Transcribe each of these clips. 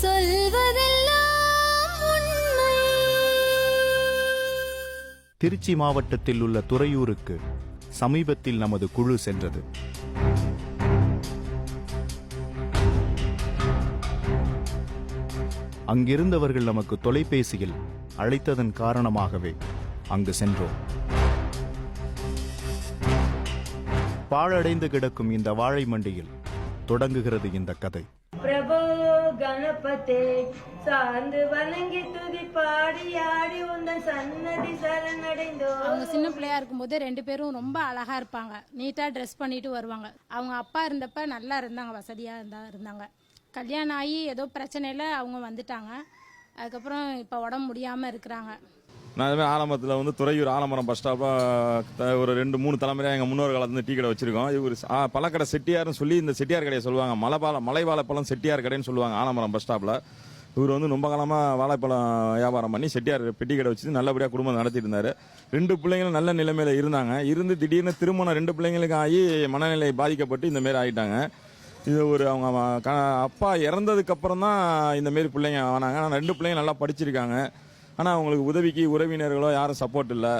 சொல்வதெல்லாம் உண்மை. திருச்சி மாவட்டத்தில் உள்ள துறையூருக்கு சமீபத்தில் நமது குழு சென்றது. அங்கிருந்தவர்கள் நமக்கு தொலைபேசியில் அழைத்ததன் காரணமாகவே அங்கு சென்றோம். பாழடைந்து கிடக்கும் இந்த வாழை மண்டியில் தொடங்குகிறது இந்த கதை. பிரபு கணபதே சார்ந்து வணங்கி துதி பாடி ஆடி உந்தன் சன்னதி சரணடைந்தோ. அவங்க சின்ன பிள்ளையா இருக்கும்போது 2 பேரும் ரொம்ப அழகா இருப்பாங்க. நீட்டா ட்ரெஸ் பண்ணிட்டு வருவாங்க. அவங்க அப்பா இருந்தப்ப நல்லா இருந்தாங்க, வசதியா இருந்தாங்க. கல்யாணம் ஆகி ஏதோ பிரச்சனையில அவங்க வந்துட்டாங்க. அதுக்கப்புறம் இப்போ உடம்பு முடியாம இருக்கிறாங்க. நான் இதுமாதிரி ஆலமரத்தில் வந்து துறையூர் ஆலமரம் பஸ் ஸ்டாப்பில் ஒரு 2-3 தலைமுறையாக எங்கள் முன்னோர் காலத்துலேருந்து டீ கடை வச்சுருக்கோம். இவர் பழக்கடை செட்டியார்னு சொல்லி இந்த செட்டியார் கடையை சொல்லுவாங்க. மலைவாழைப்பழம் செட்டியார் கடைன்னு சொல்லுவாங்க ஆலமரம் பஸ் ஸ்டாப்பில். இவர் வந்து ரொம்ப காலமாக வாழைப்பழம் வியாபாரம் பண்ணி செட்டியார் பெட்டி கடை வச்சு நல்லபடியாக குடும்பம் நடத்திட்டு இருந்தார். 2 பிள்ளைங்களும் நல்ல நிலைமையில் இருந்தாங்க. இருந்து திடீர்னு திருமணம் 2 பிள்ளைங்களுக்கு ஆகி மனநிலை பாதிக்கப்பட்டு இந்தமாரி ஆகிட்டாங்க. இது ஒரு அவங்க அப்பா இறந்ததுக்கு அப்புறம் தான் இந்தமாரி பிள்ளைங்க ஆனாங்க. ஆனால் 2 பிள்ளைங்க நல்லா படிச்சிருக்காங்க. ஆனால் அவங்களுக்கு உதவிக்கு உறவினர்களோ யாரும் சப்போர்ட் இல்லை.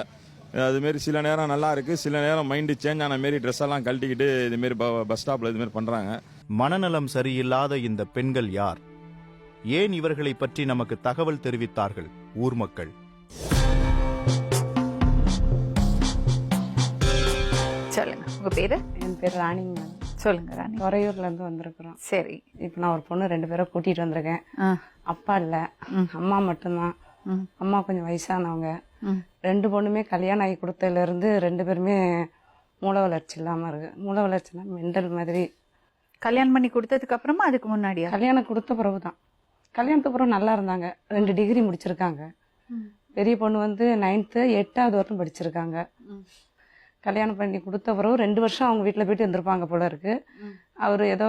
அதுமாரி சில நேரம் நல்லா இருக்குது, சில நேரம் மைண்டு சேஞ்ச் ஆன மாரி ட்ரெஸ் எல்லாம் கழட்டிக்கிட்டு இதுமாரி பஸ் ஸ்டாப்பில் இதுமாரி பண்ணுறாங்க. மனநலம் சரியில்லாத இந்த பெண்கள் யார்? ஏன் இவர்களை பற்றி நமக்கு தகவல் தெரிவித்தார்கள் ஊர் மக்கள்? சொல்லுங்க, உங்க பேரு? என் பேர் ராணிங்க. சொல்லுங்க ராணி. துறையூர்ல இருந்து வந்திருக்கிறோம். சரி, இப்ப நான் ஒரு பொண்ணு 2 பேரை கூட்டிட்டு வந்திருக்கேன். அப்பா இல்ல, அம்மா மட்டும்தான். அம்மா கொஞ்சம் வயசானவங்க. 2 பொண்ணுமே கல்யாணம் ஆகி கொடுத்ததுல இருந்து 2 பேருமே மூளை வளர்ச்சி இல்லாம இருக்கு. மூளை வளர்ச்சினா மெண்டல் மாதிரி. கல்யாணம் பண்ணி கொடுத்ததுக்கு அப்புறமா அதுக்கு முன்னாடியா? கல்யாணம் கொடுத்த பிறகுதான். கல்யாணத்துக்கு பிறகு நல்லா இருந்தாங்க. 2 டிகிரி முடிச்சிருக்காங்க. பெரிய பொண்ணு வந்து 9th 8வது வரைக்கும் படிச்சிருக்காங்க. கல்யாணம் பண்ணி கொடுத்த பிறகு 2 வருஷம் அவங்க வீட்டுல போயிட்டு இருந்திருப்பாங்க போல இருக்கு. அவரு ஏதோ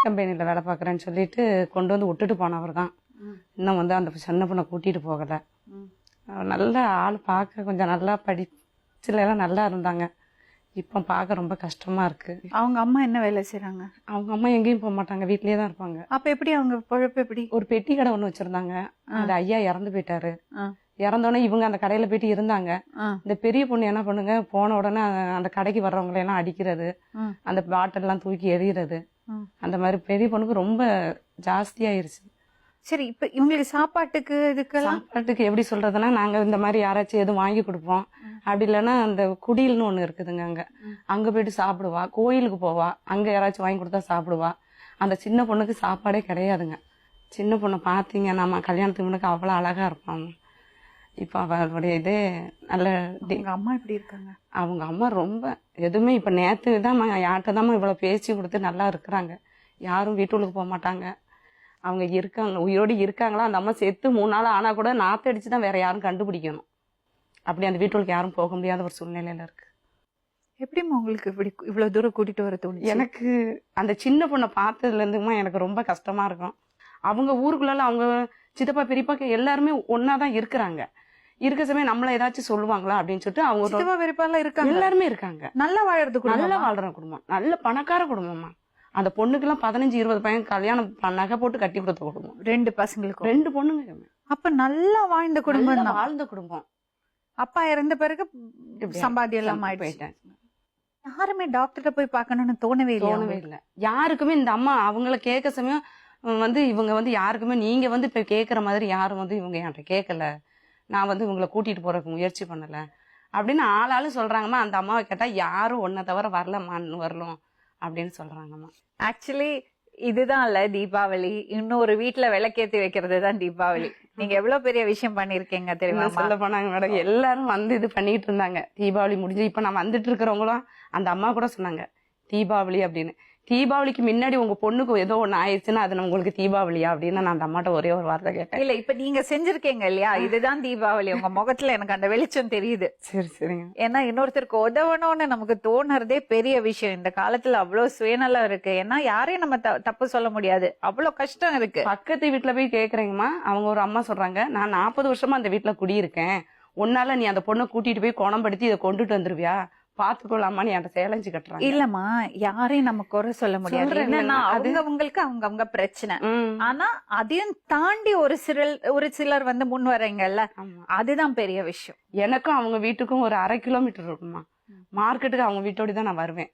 கம்பெனில வேலை பார்க்கறேன்னு சொல்லிட்டு கொண்டு வந்து விட்டுட்டு போனவர் தான். இன்னும் வந்து அந்த சின்ன பொண்ணை கூட்டிட்டு போகல. நல்ல ஆள், பார்க்க கொஞ்சம் நல்லா படிச்சுல எல்லாம் நல்லா இருந்தாங்க. இப்ப பார்க்க ரொம்ப கஷ்டமா இருக்கு. அவங்க அம்மா என்ன வேலை செய்யறாங்க? அவங்க அம்மா எங்கேயும் போக மாட்டாங்க, வீட்லயே தான் இருப்பாங்க. அப்ப எப்படி அவங்க பொழப்பு? எப்படி? ஒரு பெட்டி கடை ஒண்ணு வச்சிருந்தாங்க. அந்த ஐயா இறந்து போயிட்டாரு. இறந்தோடனே இவங்க அந்த கடையில போயிட்டு இருந்தாங்க. இந்த பெரிய பொண்ணு என்ன பண்ணுங்க, போன உடனே அந்த கடைக்கு வர்றவங்களை எல்லாம் அடிக்கிறது, அந்த பாட்டில் எல்லாம் தூக்கி எறிகிறது. அந்த மாதிரி பெரிய பொண்ணுக்கு ரொம்ப ஜாஸ்தியாயிருச்சு. சரி, இப்ப இவங்களுக்கு சாப்பாட்டுக்கு சாப்பாட்டுக்கு எப்படி சொல்றதுன்னா, நாங்க இந்த மாதிரி யாராச்சும் எதுவும் வாங்கி கொடுப்போம். அப்படி இல்லைன்னா அந்த குடில்னு ஒண்ணு இருக்குதுங்க, அங்க போயிட்டு சாப்பிடுவா. கோயிலுக்கு போவா, அங்க யாராச்சும் வாங்கி கொடுத்தா சாப்பிடுவா. அந்த சின்ன பொண்ணுக்கு சாப்பாடே கிடையாதுங்க. சின்ன பொண்ணை பாத்தீங்க, நம்ம கல்யாணத்துக்கு முன்னாடி அவ்வளவு அழகா இருப்பாங்க. இப்ப அவளுடைய இதே நல்ல. அம்மா எப்படி இருக்காங்க? அவங்க அம்மா ரொம்ப எதுவுமே இப்ப நேத்து தான் யார்கிட்ட தான் இவ்வளவு பேச்சு கொடுத்து நல்லா இருக்கிறாங்க. யாரும் வீட்டுக்கு போக மாட்டாங்க. அவங்க இருக்காங்க, உயிரோடு இருக்காங்களா, அந்த அம்மா செத்து 3 நாள் ஆனா கூட நாத்து அடிச்சுதான் வேற யாரும் கண்டுபிடிக்கணும். அப்படி அந்த வீட்டுக்கு யாரும் போக முடியாத ஒரு சூழ்நிலையில இருக்கு. எப்படிமா உங்களுக்கு இப்படி இவ்வளவு தூரம் கூட்டிட்டு வர தோணுச்சு? எனக்கு அந்த சின்ன பொண்ணை பார்த்ததுல இருந்துமா எனக்கு ரொம்ப கஷ்டமா இருக்கும். அவங்க ஊருக்குள்ள அவங்க சித்தப்பா பெரியப்பா எல்லாருமே ஒன்னாதான் இருக்கிறாங்க. இருக்க சமயம் நம்மள ஏதாச்சும் சொல்லுவாங்களா அப்படின்னு சொல்லிட்டு அவங்க சித்தப்பா பெரியப்பா இருக்காங்க, எல்லாருமே இருக்காங்க. நல்லா வாழறது, நல்லா வாழ்ற குடும்பம், நல்ல பணக்கார குடும்பமா. அந்த பொண்ணுக்கு எல்லாம் 15-20 பையன் கல்யாணம் நகை போட்டு கட்டி கொடுத்த குடும்பம். 2 பசங்களுக்கு 2 பொண்ணுங்க. அப்ப நல்லா வாழ்ந்த குடும்பம் தான். வாழ்ந்த குடும்பம். அப்பா இறந்த பிறகு சம்பாத்தியம் எல்லாம் போயிட்டேன். யாருமே டாக்டர்கிட்ட போய் பார்க்கணும்னு தோணவே இல்ல யாருக்குமே. இந்த அம்மா அவங்கள கேட்க சமயம் வந்து இவங்க வந்து யாருக்குமே நீங்க வந்து இப்ப கேக்குற மாதிரி யாரும் வந்து இவங்க என்கிட்ட கேட்கல, நான் வந்து இவங்களை கூட்டிட்டு போறதுக்கு முயற்சி பண்ணல அப்படின்னு ஆளாலும் சொல்றாங்கம்மா. அந்த அம்மாவை கேட்டா யாரும் ஒன்ன தவிர வரலம்மான்னு வரலாம் அப்படின்னு சொல்றாங்கம்மா. ஆக்சுவலி இதுதான் இல்ல தீபாவளி, இன்னொரு வீட்டுல விளக்கேத்தி வைக்கிறது தான் தீபாவளி. நீங்க எவ்வளவு பெரிய விஷயம் பண்ணிருக்கீங்க தெரியுமா? சொல்ல போனாங்க மேடம், எல்லாரும் வந்து இது பண்ணிட்டு இருந்தாங்க. தீபாவளி முடிஞ்சு இப்ப நான் வந்துட்டு இருக்கிறவங்களும் அந்த அம்மா கூட சொன்னாங்க தீபாவளி அப்படின்னு. தீபாவளிக்கு முன்னாடி உங்க பொண்ணுக்கு ஏதோ ஒண்ணு ஆயிடுச்சுன்னா அது உங்களுக்கு தீபாவளியா அப்படின்னு நான் அந்த அம்மாட்ட ஒரே ஒரு வார்த்தை கேட்டேன். இல்ல இப்ப நீங்க செஞ்சிருக்கீங்க இல்லையா, இதுதான் தீபாவளி. உங்க முகத்துல எனக்கு அந்த வெளிச்சம் தெரியுது. சரி சரிங்க. ஏன்னா இன்னொருத்தருக்கு உதவணும்னு நமக்கு தோணுறதே பெரிய விஷயம். இந்த காலத்துல அவ்வளவு சுயநலம் இருக்கு. ஏன்னா யாரையும் நம்ம தப்பு சொல்ல முடியாது, அவ்வளவு கஷ்டம் இருக்கு. பக்கத்து வீட்டுல போய் கேக்குறீங்கம்மா, அவங்க ஒரு அம்மா சொல்றாங்க, நான் 40 வருஷமா அந்த வீட்டுல குடியிருக்கேன், உன்னால நீ அந்த பொண்ணை கூட்டிட்டு போய் குணப்படுத்தி இதை கொண்டுட்டு வந்துருவியா, பாத்துக்கொள்ளாமான்னு என்கிட்ட சேலஞ்சு கட்டுறாங்க. இல்லம்மா, யாரையும் நம்ம குறை சொல்ல முடியாது. சொல்றேன் என்னன்னா அது- அவங்களுக்கு அவங்க பிரச்சனை. ம். ஆனா அதையும் தாண்டி ஒரு சிலர் வந்து முன் வரீங்கல்ல, ஆமா. அதுதான் பெரிய விஷயம். எனக்கும் அவங்க வீட்டுக்கும் ஒரு 1/2 கிலோமீட்டர் இருக்குமா. மார்க்கெட்டுக்கு அவங்க வீட்டோடி தான் நான் வருவேன்.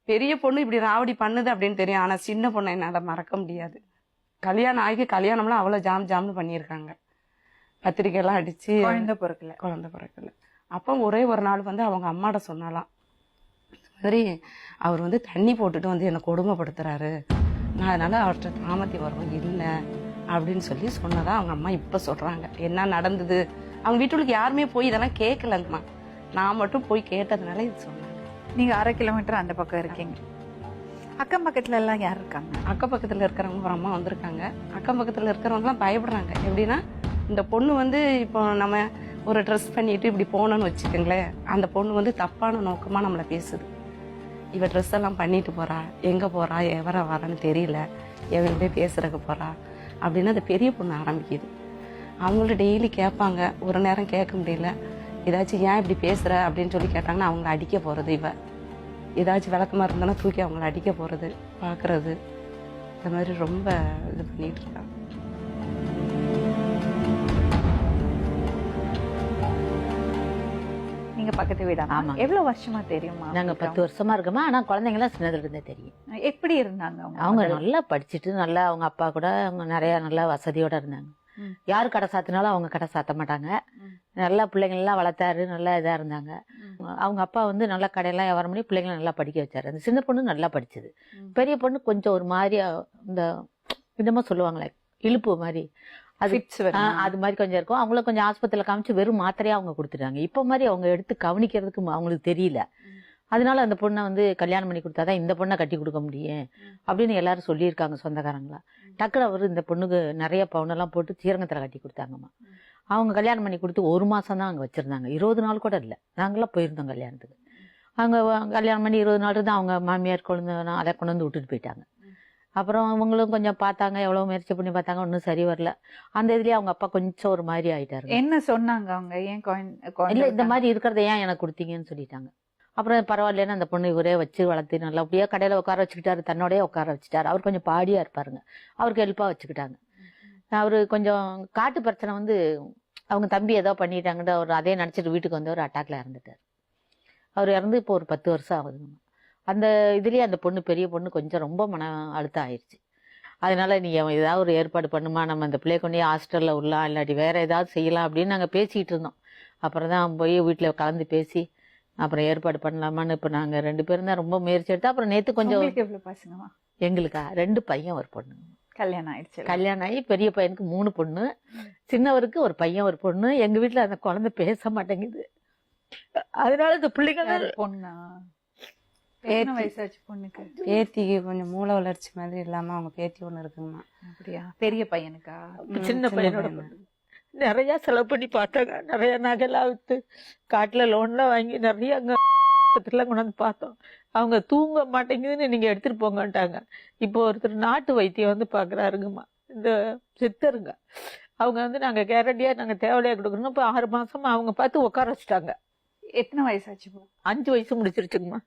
பெரிய பொண்ணு இப்படி ராவடி பண்ணுது அப்படின்னு தெரியும். ஆனா சின்ன பொண்ணை என்னால மறக்க முடியாது. கல்யாணம் ஆகி கல்யாணம்லாம் அவ்வளவு ஜாம்னு பண்ணியிருக்காங்க. பத்திரிக்கை எல்லாம் அடிச்சு குழந்தை பிறக்கல. அப்போ ஒரே ஒரு நாள் வந்து அவங்க அம்மாட்ட சொன்னாலாம், சரி அவர் வந்து தண்ணி போட்டுட்டு வந்து என்னை கொடுமைப்படுத்துறாரு, நான் அதனால அவர்கிட்ட தாமத்தி வருவோம் இல்லை அப்படின்னு சொல்லி சொன்னதா அவங்க அம்மா இப்ப சொல்றாங்க. என்ன நடந்தது, அவங்க வீட்டுக்கு யாருமே போய் இதெல்லாம் கேட்கலங்கம்மா, நான் மட்டும் போய் கேட்டதுனால இது சொன்னாங்க. நீங்க 1/2 கிலோமீட்டர் அந்த பக்கம் இருக்கீங்க. அக்கம் பக்கத்துல எல்லாம் யார் இருக்காங்க? அக்கம் பக்கத்துல இருக்கிறவங்க ஒரு அம்மா வந்திருக்காங்க. அக்கம் பக்கத்துல இருக்கிறவங்க எல்லாம் பயப்படுறாங்க. எப்படின்னா, இந்த பொண்ணு வந்து இப்போ நம்ம ஒரு ட்ரெஸ் பண்ணிட்டு இப்படி போனோன்னு வச்சுக்கோங்களேன், அந்த பொண்ணு வந்து தப்பான நோக்கமா நம்மளை பேசுது. இவ ட்ரெஸ் எல்லாம் பண்ணிட்டு போறா, எங்க போறா, எவர வரான்னு தெரியல, எவன்கிட்ட பேசுறதுக்கு போறா அப்படின்னு அந்த பெரிய பொண்ணு ஆரம்பிக்குது. அவங்கள்ட்ட டெய்லி கேட்பாங்க. ஒரு நேரம் கேட்க முடியல, ஏதாச்சும் ஏன் இப்படி பேசுற அப்படின்னு சொல்லி கேட்டாங்கன்னா அவங்கள அடிக்க போறது, இவ ஏதாச்சும் விளக்கமா இருந்தாலும் தூக்கி அவங்கள அடிக்க போறது, பாக்குறது, இந்த மாதிரி ரொம்ப இது பண்ணிட்டு இருக்காங்க. நீங்க பக்கத்து வீடா? ஆமாங்க. எவ்வளவு வருஷமா தெரியுமா? நாங்க 10 வருஷமா இருக்கோமா. ஆனா குழந்தைங்களாம் சின்னதுல இருந்தே தெரியும். எப்படி இருந்தாங்க அவங்க நல்லா படிச்சுட்டு நல்லா அவங்க அப்பா கூட அவங்க நிறைய நல்லா வசதியோட இருந்தாங்க. யாரு கடை சாத்தினாலும் அவங்க கடை சாத்த மாட்டாங்க. நல்லா பிள்ளைங்க எல்லாம் வளர்த்தாரு, நல்லா இதா இருந்தாங்க. அவங்க அப்பா வந்து நல்லா கடையெல்லாம் வியாபாரம் பண்ணி பிள்ளைங்களை நல்லா படிக்க வச்சாரு. அந்த சின்ன பொண்ணு நல்லா படிச்சது. பெரிய பொண்ணு கொஞ்சம் ஒரு மாதிரியா இந்த விதமா சொல்லுவாங்களே இழுப்பு மாதிரி, அது அது மாதிரி கொஞ்சம் இருக்கும். அவங்கள கொஞ்சம் ஆஸ்பத்திரியில காமிச்சு வெறும் மாத்திரையா அவங்க கொடுத்துட்டாங்க. இப்ப மாதிரி அவங்க எடுத்து கவனிக்கிறதுக்கு அவங்களுக்கு தெரியல. அதனால அந்த பொண்ணை வந்து கல்யாணம் பண்ணி கொடுத்தாதான் இந்த பொண்ணை கட்டி கொடுக்க முடியும் அப்படின்னு எல்லாரும் சொல்லியிருக்காங்க சொந்தக்காரங்களா. டக்குனு அவர் இந்த பொண்ணுக்கு நிறைய பவுனெல்லாம் போட்டு ஸ்ரீரங்கத்துல கட்டி கொடுத்தாங்கம்மா. அவங்க கல்யாணம் பண்ணி கொடுத்து 1 மாசம் தான் அங்க வச்சிருந்தாங்க. 20 நாள் கூட இல்லை. நாங்களாம் போயிருந்தோம் கல்யாணத்துக்கு. அவங்க கல்யாணம் பண்ணி 20 நாள் இருந்தா அவங்க மாமியார் குழந்தை அதை கொண்டு வந்து விட்டுட்டு போயிட்டாங்க. அப்புறம் அவங்களும் கொஞ்சம் பார்த்தாங்க, எவ்வளவு முயற்சி பண்ணி பார்த்தாங்க, ஒன்றும் சரி வரல. அந்த இதுலயே அவங்க அப்பா கொஞ்சம் ஒரு மாதிரி ஆயிட்டாரு. என்ன சொன்னாங்க அவங்க? ஏன் இல்ல இந்த மாதிரி இருக்கிறத ஏன் எனக்கு கொடுத்தீங்கன்னு சொல்லிட்டாங்க. அப்புறம் பரவாயில்லன்னு அந்த பொண்ணு இவரே வச்சு வளர்த்து நல்லபடியா கடையில உட்கார வச்சுக்கிட்டாரு, தன்னோடய உட்கார வச்சுட்டாரு. அவர் கொஞ்சம் பாடியா இருப்பாருங்க, அவருக்கு ஹெல்ப்பா வச்சுக்கிட்டாங்க. அவரு கொஞ்சம் காட்டு பிரச்சனை வந்து அவங்க தம்பி ஏதோ பண்ணிட்டாங்கன்னு அவர் அதே நினைச்சிட்டு வீட்டுக்கு வந்து ஒரு அட்டாக்ல இறந்துட்டார். அவர் இறந்து இப்போ ஒரு 10 வருஷம் ஆகுதுங்க. அந்த இதுலயே அந்த பொண்ணு பெரிய பொண்ணு கொஞ்சம் ரொம்ப மன அழுத்தம் ஆயிடுச்சு. அதனால நீ ஏதாவது ஒரு ஏற்பாடு பண்ணுமா, நம்ம அந்த பிள்ளைய கொண்டே ஹாஸ்டல்ல விடலாம், இல்லாட்டி வேற ஏதாவது செய்யலாம் அப்படின்னு நாங்க பேசிக்கிட்டு இருந்தோம். அப்புறம் தான் போய் வீட்டுல கலந்து பேசி அப்புறம் ஏற்பாடு பண்ணலாமான்னு இப்ப நாங்க 2 பேரும் தான் ரொம்ப முயற்சி எடுத்தா. அப்புறம் நேத்து கொஞ்சம் எவ்வளவு பசங்கம்மா? எங்களுக்கா 2 பையன் ஒரு பொண்ணு. கல்யாணம் ஆயிடுச்சு. கல்யாணம் ஆகி பெரிய பையனுக்கு 3 பொண்ணு, சின்னவருக்கு ஒரு பையன் ஒரு பொண்ணு. எங்க வீட்டுல அந்த குழந்தை பேச மாட்டேங்குது. அதனால இந்த பிள்ளைங்க பொண்ணா? என்ன வயசாச்சு பொண்ணுக்கு? பேத்திக்கு கொஞ்சம் மூளை வளர்ச்சி மாதிரி இல்லாம அவங்க பேத்தி ஒண்ணு இருக்குங்கம்மா. அப்படியா? பெரிய பையனுக்கா? சின்ன பையனோட நிறைய செலவு பண்ணி பார்த்தாங்க. நிறைய நகைலாம் வித்து காட்டுல லோன்லாம் வாங்கி நிறைய அங்க கொண்டாந்து பார்த்தோம். அவங்க தூங்க மாட்டேங்குதுன்னு நீங்க எடுத்துட்டு போங்கட்டாங்க. இப்போ ஒருத்தர் நாட்டு வைத்தியம் வந்து பாக்குறாருங்கம்மா, இந்த சித்தருங்க. அவங்க வந்து நாங்க கேரண்டியா நாங்க தேவையா கொடுக்கணும். இப்போ 6 மாசமா அவங்க பார்த்து உட்கார வச்சுட்டாங்க. எத்தனை வயசாச்சு? 5 வயசு முடிச்சிருச்சுங்கம்மா.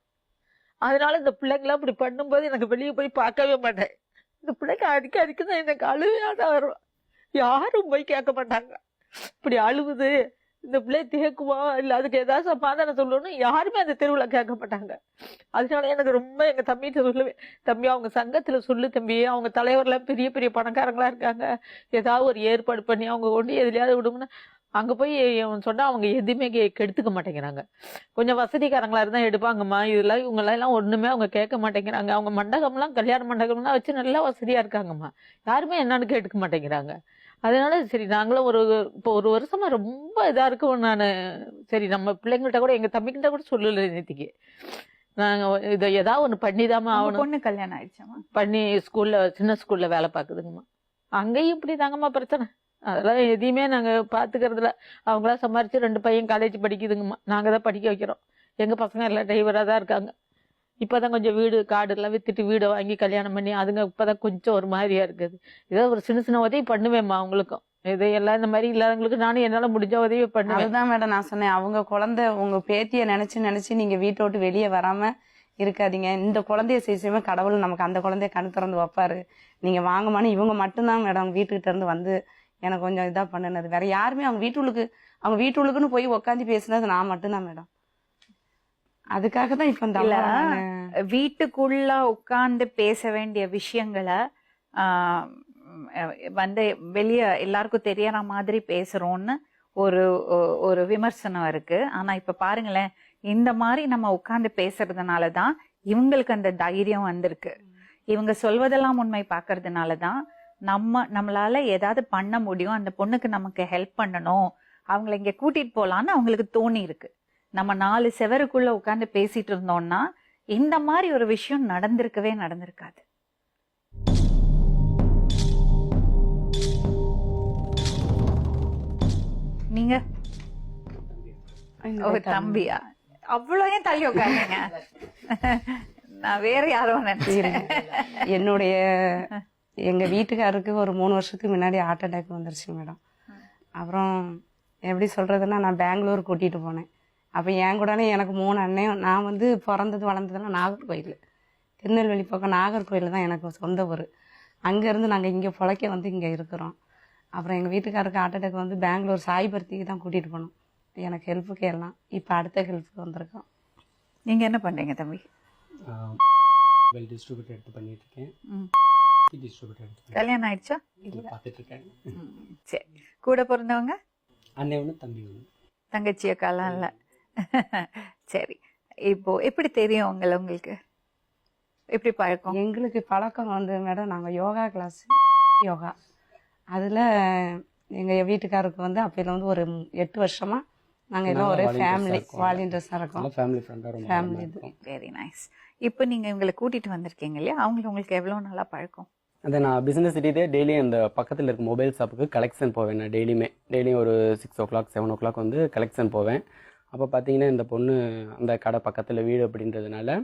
அதனால இந்த பிள்ளைங்களாம் இப்படி பண்ணும்போது எனக்கு வெளியே போய் பார்க்கவே மாட்டேன். இந்த பிள்ளைங்க அடிக்க தான் எனக்கு அழுவையாதான் வரும். யாரும் போய் கேட்க மாட்டாங்க. இப்படி அழுவுது, இந்த பிள்ளை தேக்குமா இல்ல அதுக்கு ஏதாவது சமாதானம் சொல்லணும்னு யாருமே அந்த தெருவுல கேட்க மாட்டாங்க. அதனால எனக்கு ரொம்ப எங்க தம்பிகிட்ட சொல்லுவேன், தம்பி அவங்க சங்கத்துல சொல்லு தம்பி, அவங்க தலைவர்லாம் பெரிய பெரிய பணக்காரங்களா இருக்காங்க, ஏதாவது ஒரு ஏற்பாடு பண்ணி அவங்க கொண்டு எதுலையாவது விடுங்கன்னா. அங்க போய் சொன்னா அவங்க எதுவுமே கெடுத்துக்க மாட்டேங்கிறாங்க. கொஞ்சம் வசதிக்காரங்களா இருந்தா எடுப்பாங்கம்மா, இதெல்லாம் இவங்கெல்லாம் ஒண்ணுமே அவங்க கேட்க மாட்டேங்கிறாங்க. அவங்க மண்டபம்லாம் கல்யாண மண்டபம்லாம் வச்சு நல்லா வசதியா இருக்காங்கம்மா, யாருமே என்னன்னு கேட்டுக்க மாட்டேங்கிறாங்க. அதனால சரி நாங்களும் இப்போ 1 வருஷமா ரொம்ப இதா இருக்கும். நானு சரி நம்ம பிள்ளைங்கள்ட்ட கூட எங்க தம்பிக்கிட்ட கூட சொல்லல நேத்திக்கு. நாங்க இதை ஏதாவது ஒண்ணு பண்ணிதாமா ஆகணும். பொண்ணு கல்யாணம் ஆயிடுச்சாமா? பண்ணி ஸ்கூல்ல சின்ன ஸ்கூல்ல வேலை பாக்குதுங்கம்மா. அங்கேயும் இப்படி தாங்கம்மா பிரச்சனை. அதெல்லாம் எதையுமே நாங்க பாத்துக்கிறதுல. அவங்களா சம்பாரிச்சு 2 பையன் காலேஜ் படிக்குதுங்கம்மா, நாங்க தான் படிக்க வைக்கிறோம். எங்க பசங்க எல்லாம் டிரைவரா தான் இருக்காங்க. இப்பதான் கொஞ்சம் வீடு காடு எல்லாம் வித்துட்டு வீடை வாங்கி கல்யாணம் பண்ணி அதுங்க இப்பதான் கொஞ்சம் ஒரு மாதிரியா இருக்குது. ஏதோ ஒரு சின்ன சின்ன உதவி பண்ணுவேம்மா அவங்களுக்கும். இதையெல்லாம் இந்த மாதிரி இல்லாதவங்களுக்கு நானும் என்னால முடிஞ்ச உதவி பண்ணுவேன். அதுதான் மேடம் நான் சொன்னேன், அவங்க குழந்தை உங்க பேத்திய நினைச்சு நீங்க வீட்டை விட்டு வெளியே வராம இருக்காதீங்க. இந்த குழந்தைய செய்யுமே கடவுள் நமக்கு அந்த குழந்தைய கண் திறந்து வைப்பாரு. நீங்க வாங்கமான்னு இவங்க மட்டும்தான் மேடம் வீட்டுக்கிட்ட இருந்து வந்து எனக்கு கொஞ்சம் இதா பண்ணினது. வேற யாருமே அவங்க வீட்டுக்குன்னு போய் உட்காந்து பேசினது நான் மட்டும்தான் மேடம். அதுக்காக தான் இப்ப இந்த இல்ல, வீட்டுக்குள்ள உட்கார்ந்து பேச வேண்டிய விஷயங்களை வந்து வெளிய எல்லாருக்கும் தெரியற மாதிரி பேசுறோம்னு ஒரு விமர்சனம் இருக்கு. ஆனா இப்ப பாருங்களேன், இந்த மாதிரி நம்ம உட்கார்ந்து பேசுறதுனாலதான் இவங்களுக்கு அந்த தைரியம் வந்திருக்கு. இவங்க சொல்வதெல்லாம் உண்மை பாக்குறதுனாலதான் நம்மளால ஏதாவது பண்ண முடியும், அந்த பொண்ணுக்கு நமக்கு ஹெல்ப் பண்ணணும், அவங்களை இங்க கூட்டிட்டு போலான்னு அவங்களுக்கு தோணி இருக்கு. நம்ம 4 செவருக்குள்ள உட்கார்ந்து பேசிட்டு இருந்தோம்னா இந்த மாதிரி ஒரு விஷயம் நடந்திருக்காது. நீங்க தம்பியா? அவ்வளோ ஏன் தள்ளி உட்காருங்க? நான் வேற யாரோ நினைச்சேன். எங்க வீட்டுக்காரருக்கு ஒரு 3 வருஷத்துக்கு முன்னாடி ஹார்ட் அட்டாக் வந்துருச்சு மேடம். அப்புறம் எப்படி சொல்றதுன்னா, நான் பெங்களூர் கூட்டிட்டு போனேன். அப்ப என் கூடனே எனக்கு 3 அண்ணன். நான் வந்து பிறந்தது வளர்ந்ததெல்லாம் நாகர்கோயில், திருநெல்வேலி பக்கம் நாகர்கோயில் தான் எனக்கு சொந்த ஊர். அங்கேருந்து நாங்கள் இங்கே பிழைக்க வந்து இங்கே இருக்கிறோம். அப்புறம் எங்கள் வீட்டுக்காரருக்கு ஹார்ட் அட்டாக் வந்து பெங்களூர் சாய்பர்த்திக்கு தான் கூட்டிகிட்டு போனோம். எனக்கு ஹெல்ப்புக்கு எல்லாம் இப்போ அடுத்த ஹெல்ப்புக்கு வந்திருக்கோம். நீங்கள் என்ன பண்ணுறீங்க தம்பி? வெல் டிஸ்ட்ரிபியூட்டர் எடுத்து பண்ணிட்டு இருக்கேன். கல்யாணம் ஆயிடுச்சா? இல்லை, பார்த்துட்டு இருக்கேன். சரி. கூட பிறந்தவங்க? அண்ணன் ஒன்று, தம்பி ஒன்று. தங்கச்சி அக்காலாம் இல்லை. சரி. இப்போ எப்படி தெரியும் உங்களுக்கு? எப்படி பழக்கம்? எங்களுக்கு பழக்கம் வந்து மேடம், நாங்கள் யோகா கிளாஸ் யோகா அதில் எங்கள் வீட்டுக்காருக்கு வந்து அப்போல வந்து ஒரு 8 வருஷமா நாங்கள் எல்லாம் ஒரே ஃபேமிலி வாலண்டியர்ஸாக இருக்கோம். ஃபேமிலி ஃப்ரெண்டாக ரொம்ப ஃபேமிலி இது. Very nice. இப்போ நீங்கள் இவங்களை கூட்டிகிட்டு வந்திருக்கீங்க இல்லையா, உங்களுக்கு எவ்வளோ நல்லா பழக்கம்? அதை நான் பிஸ்னஸ் சிட்டிதே டெய்லியும் அந்த பக்கத்தில் இருக்க மொபைல் ஷாப்புக்கு கலெக்ஷன் போவேன். நான் டெய்லியும் ஒரு 6 o'clock 7 o'clock வந்து கலெக்ஷன் போவேன். அப்போ பார்த்தீங்கன்னா இந்த பொண்ணு அந்த கடை பக்கத்தில் வீடு அப்படின்றதுனால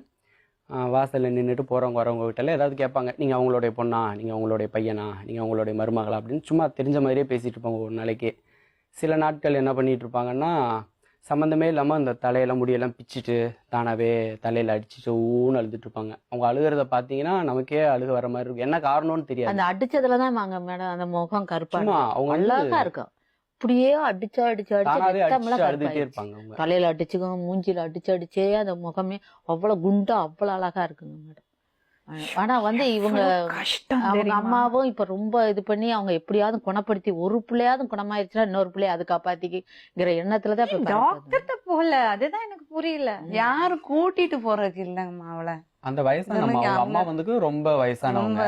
வாசலில் நின்றுட்டு போகிறவங்க வரவங்க கிட்டலாம் ஏதாவது கேட்பாங்க, நீங்கள் அவங்களுடைய பொண்ணா, நீங்கள் அவங்களுடைய பையனா, நீங்கள் அவங்களுடைய மருமகளா அப்படின்னு சும்மா தெரிஞ்ச மாதிரியே பேசிகிட்டு இருப்பாங்க ஒரு நாளைக்கு. சில நாட்கள் என்ன பண்ணிகிட்டு இருப்பாங்கன்னா, சம்மந்தமே இல்லாமல் அந்த தலையெல்லாம் முடியெல்லாம் பிச்சுட்டு தானாகவே தலையில் அடிச்சுட்டு ஊன்னு அழுதுட்டு இருப்பாங்க. அவங்க அழுகிறத பார்த்தீங்கன்னா நமக்கே அழுக வர மாதிரி இருக்கும். என்ன காரணம்னு தெரியாது. அந்த அடிச்சதுல தான் வாங்க மேடம் அந்த முகம் கருப்பா அவங்க அழகா இருக்கும். அப்படியே அடிச்சு அழுதுட்டே இருப்பாங்க. அவங்க தலையில அடிச்சுக்கோங்க, மூஞ்சில அடிச்சே அந்த முகமே அவ்வளவு குண்டா அவ்வளவு அழகா இருக்குங்க மேடம். ஆனா வந்து இவங்க அவங்க அம்மாவும் இப்ப ரொம்ப இது பண்ணி அவங்க எப்படியாவது குணப்படுத்தி ஒரு பிள்ளையாவது குணமாயிருச்சுன்னா இன்னொரு பிள்ளைய அது காப்பாத்திக்கிற எண்ணத்துலதான் டாக்டர்கிட்ட போகல. அதுதான் எனக்கு புரியல. யாரும் கூட்டிட்டு போறதுக்கு இல்லைங்கம்மா அவளை. அந்த வயசான அம்மா வந்து ரொம்ப வயசானவங்க,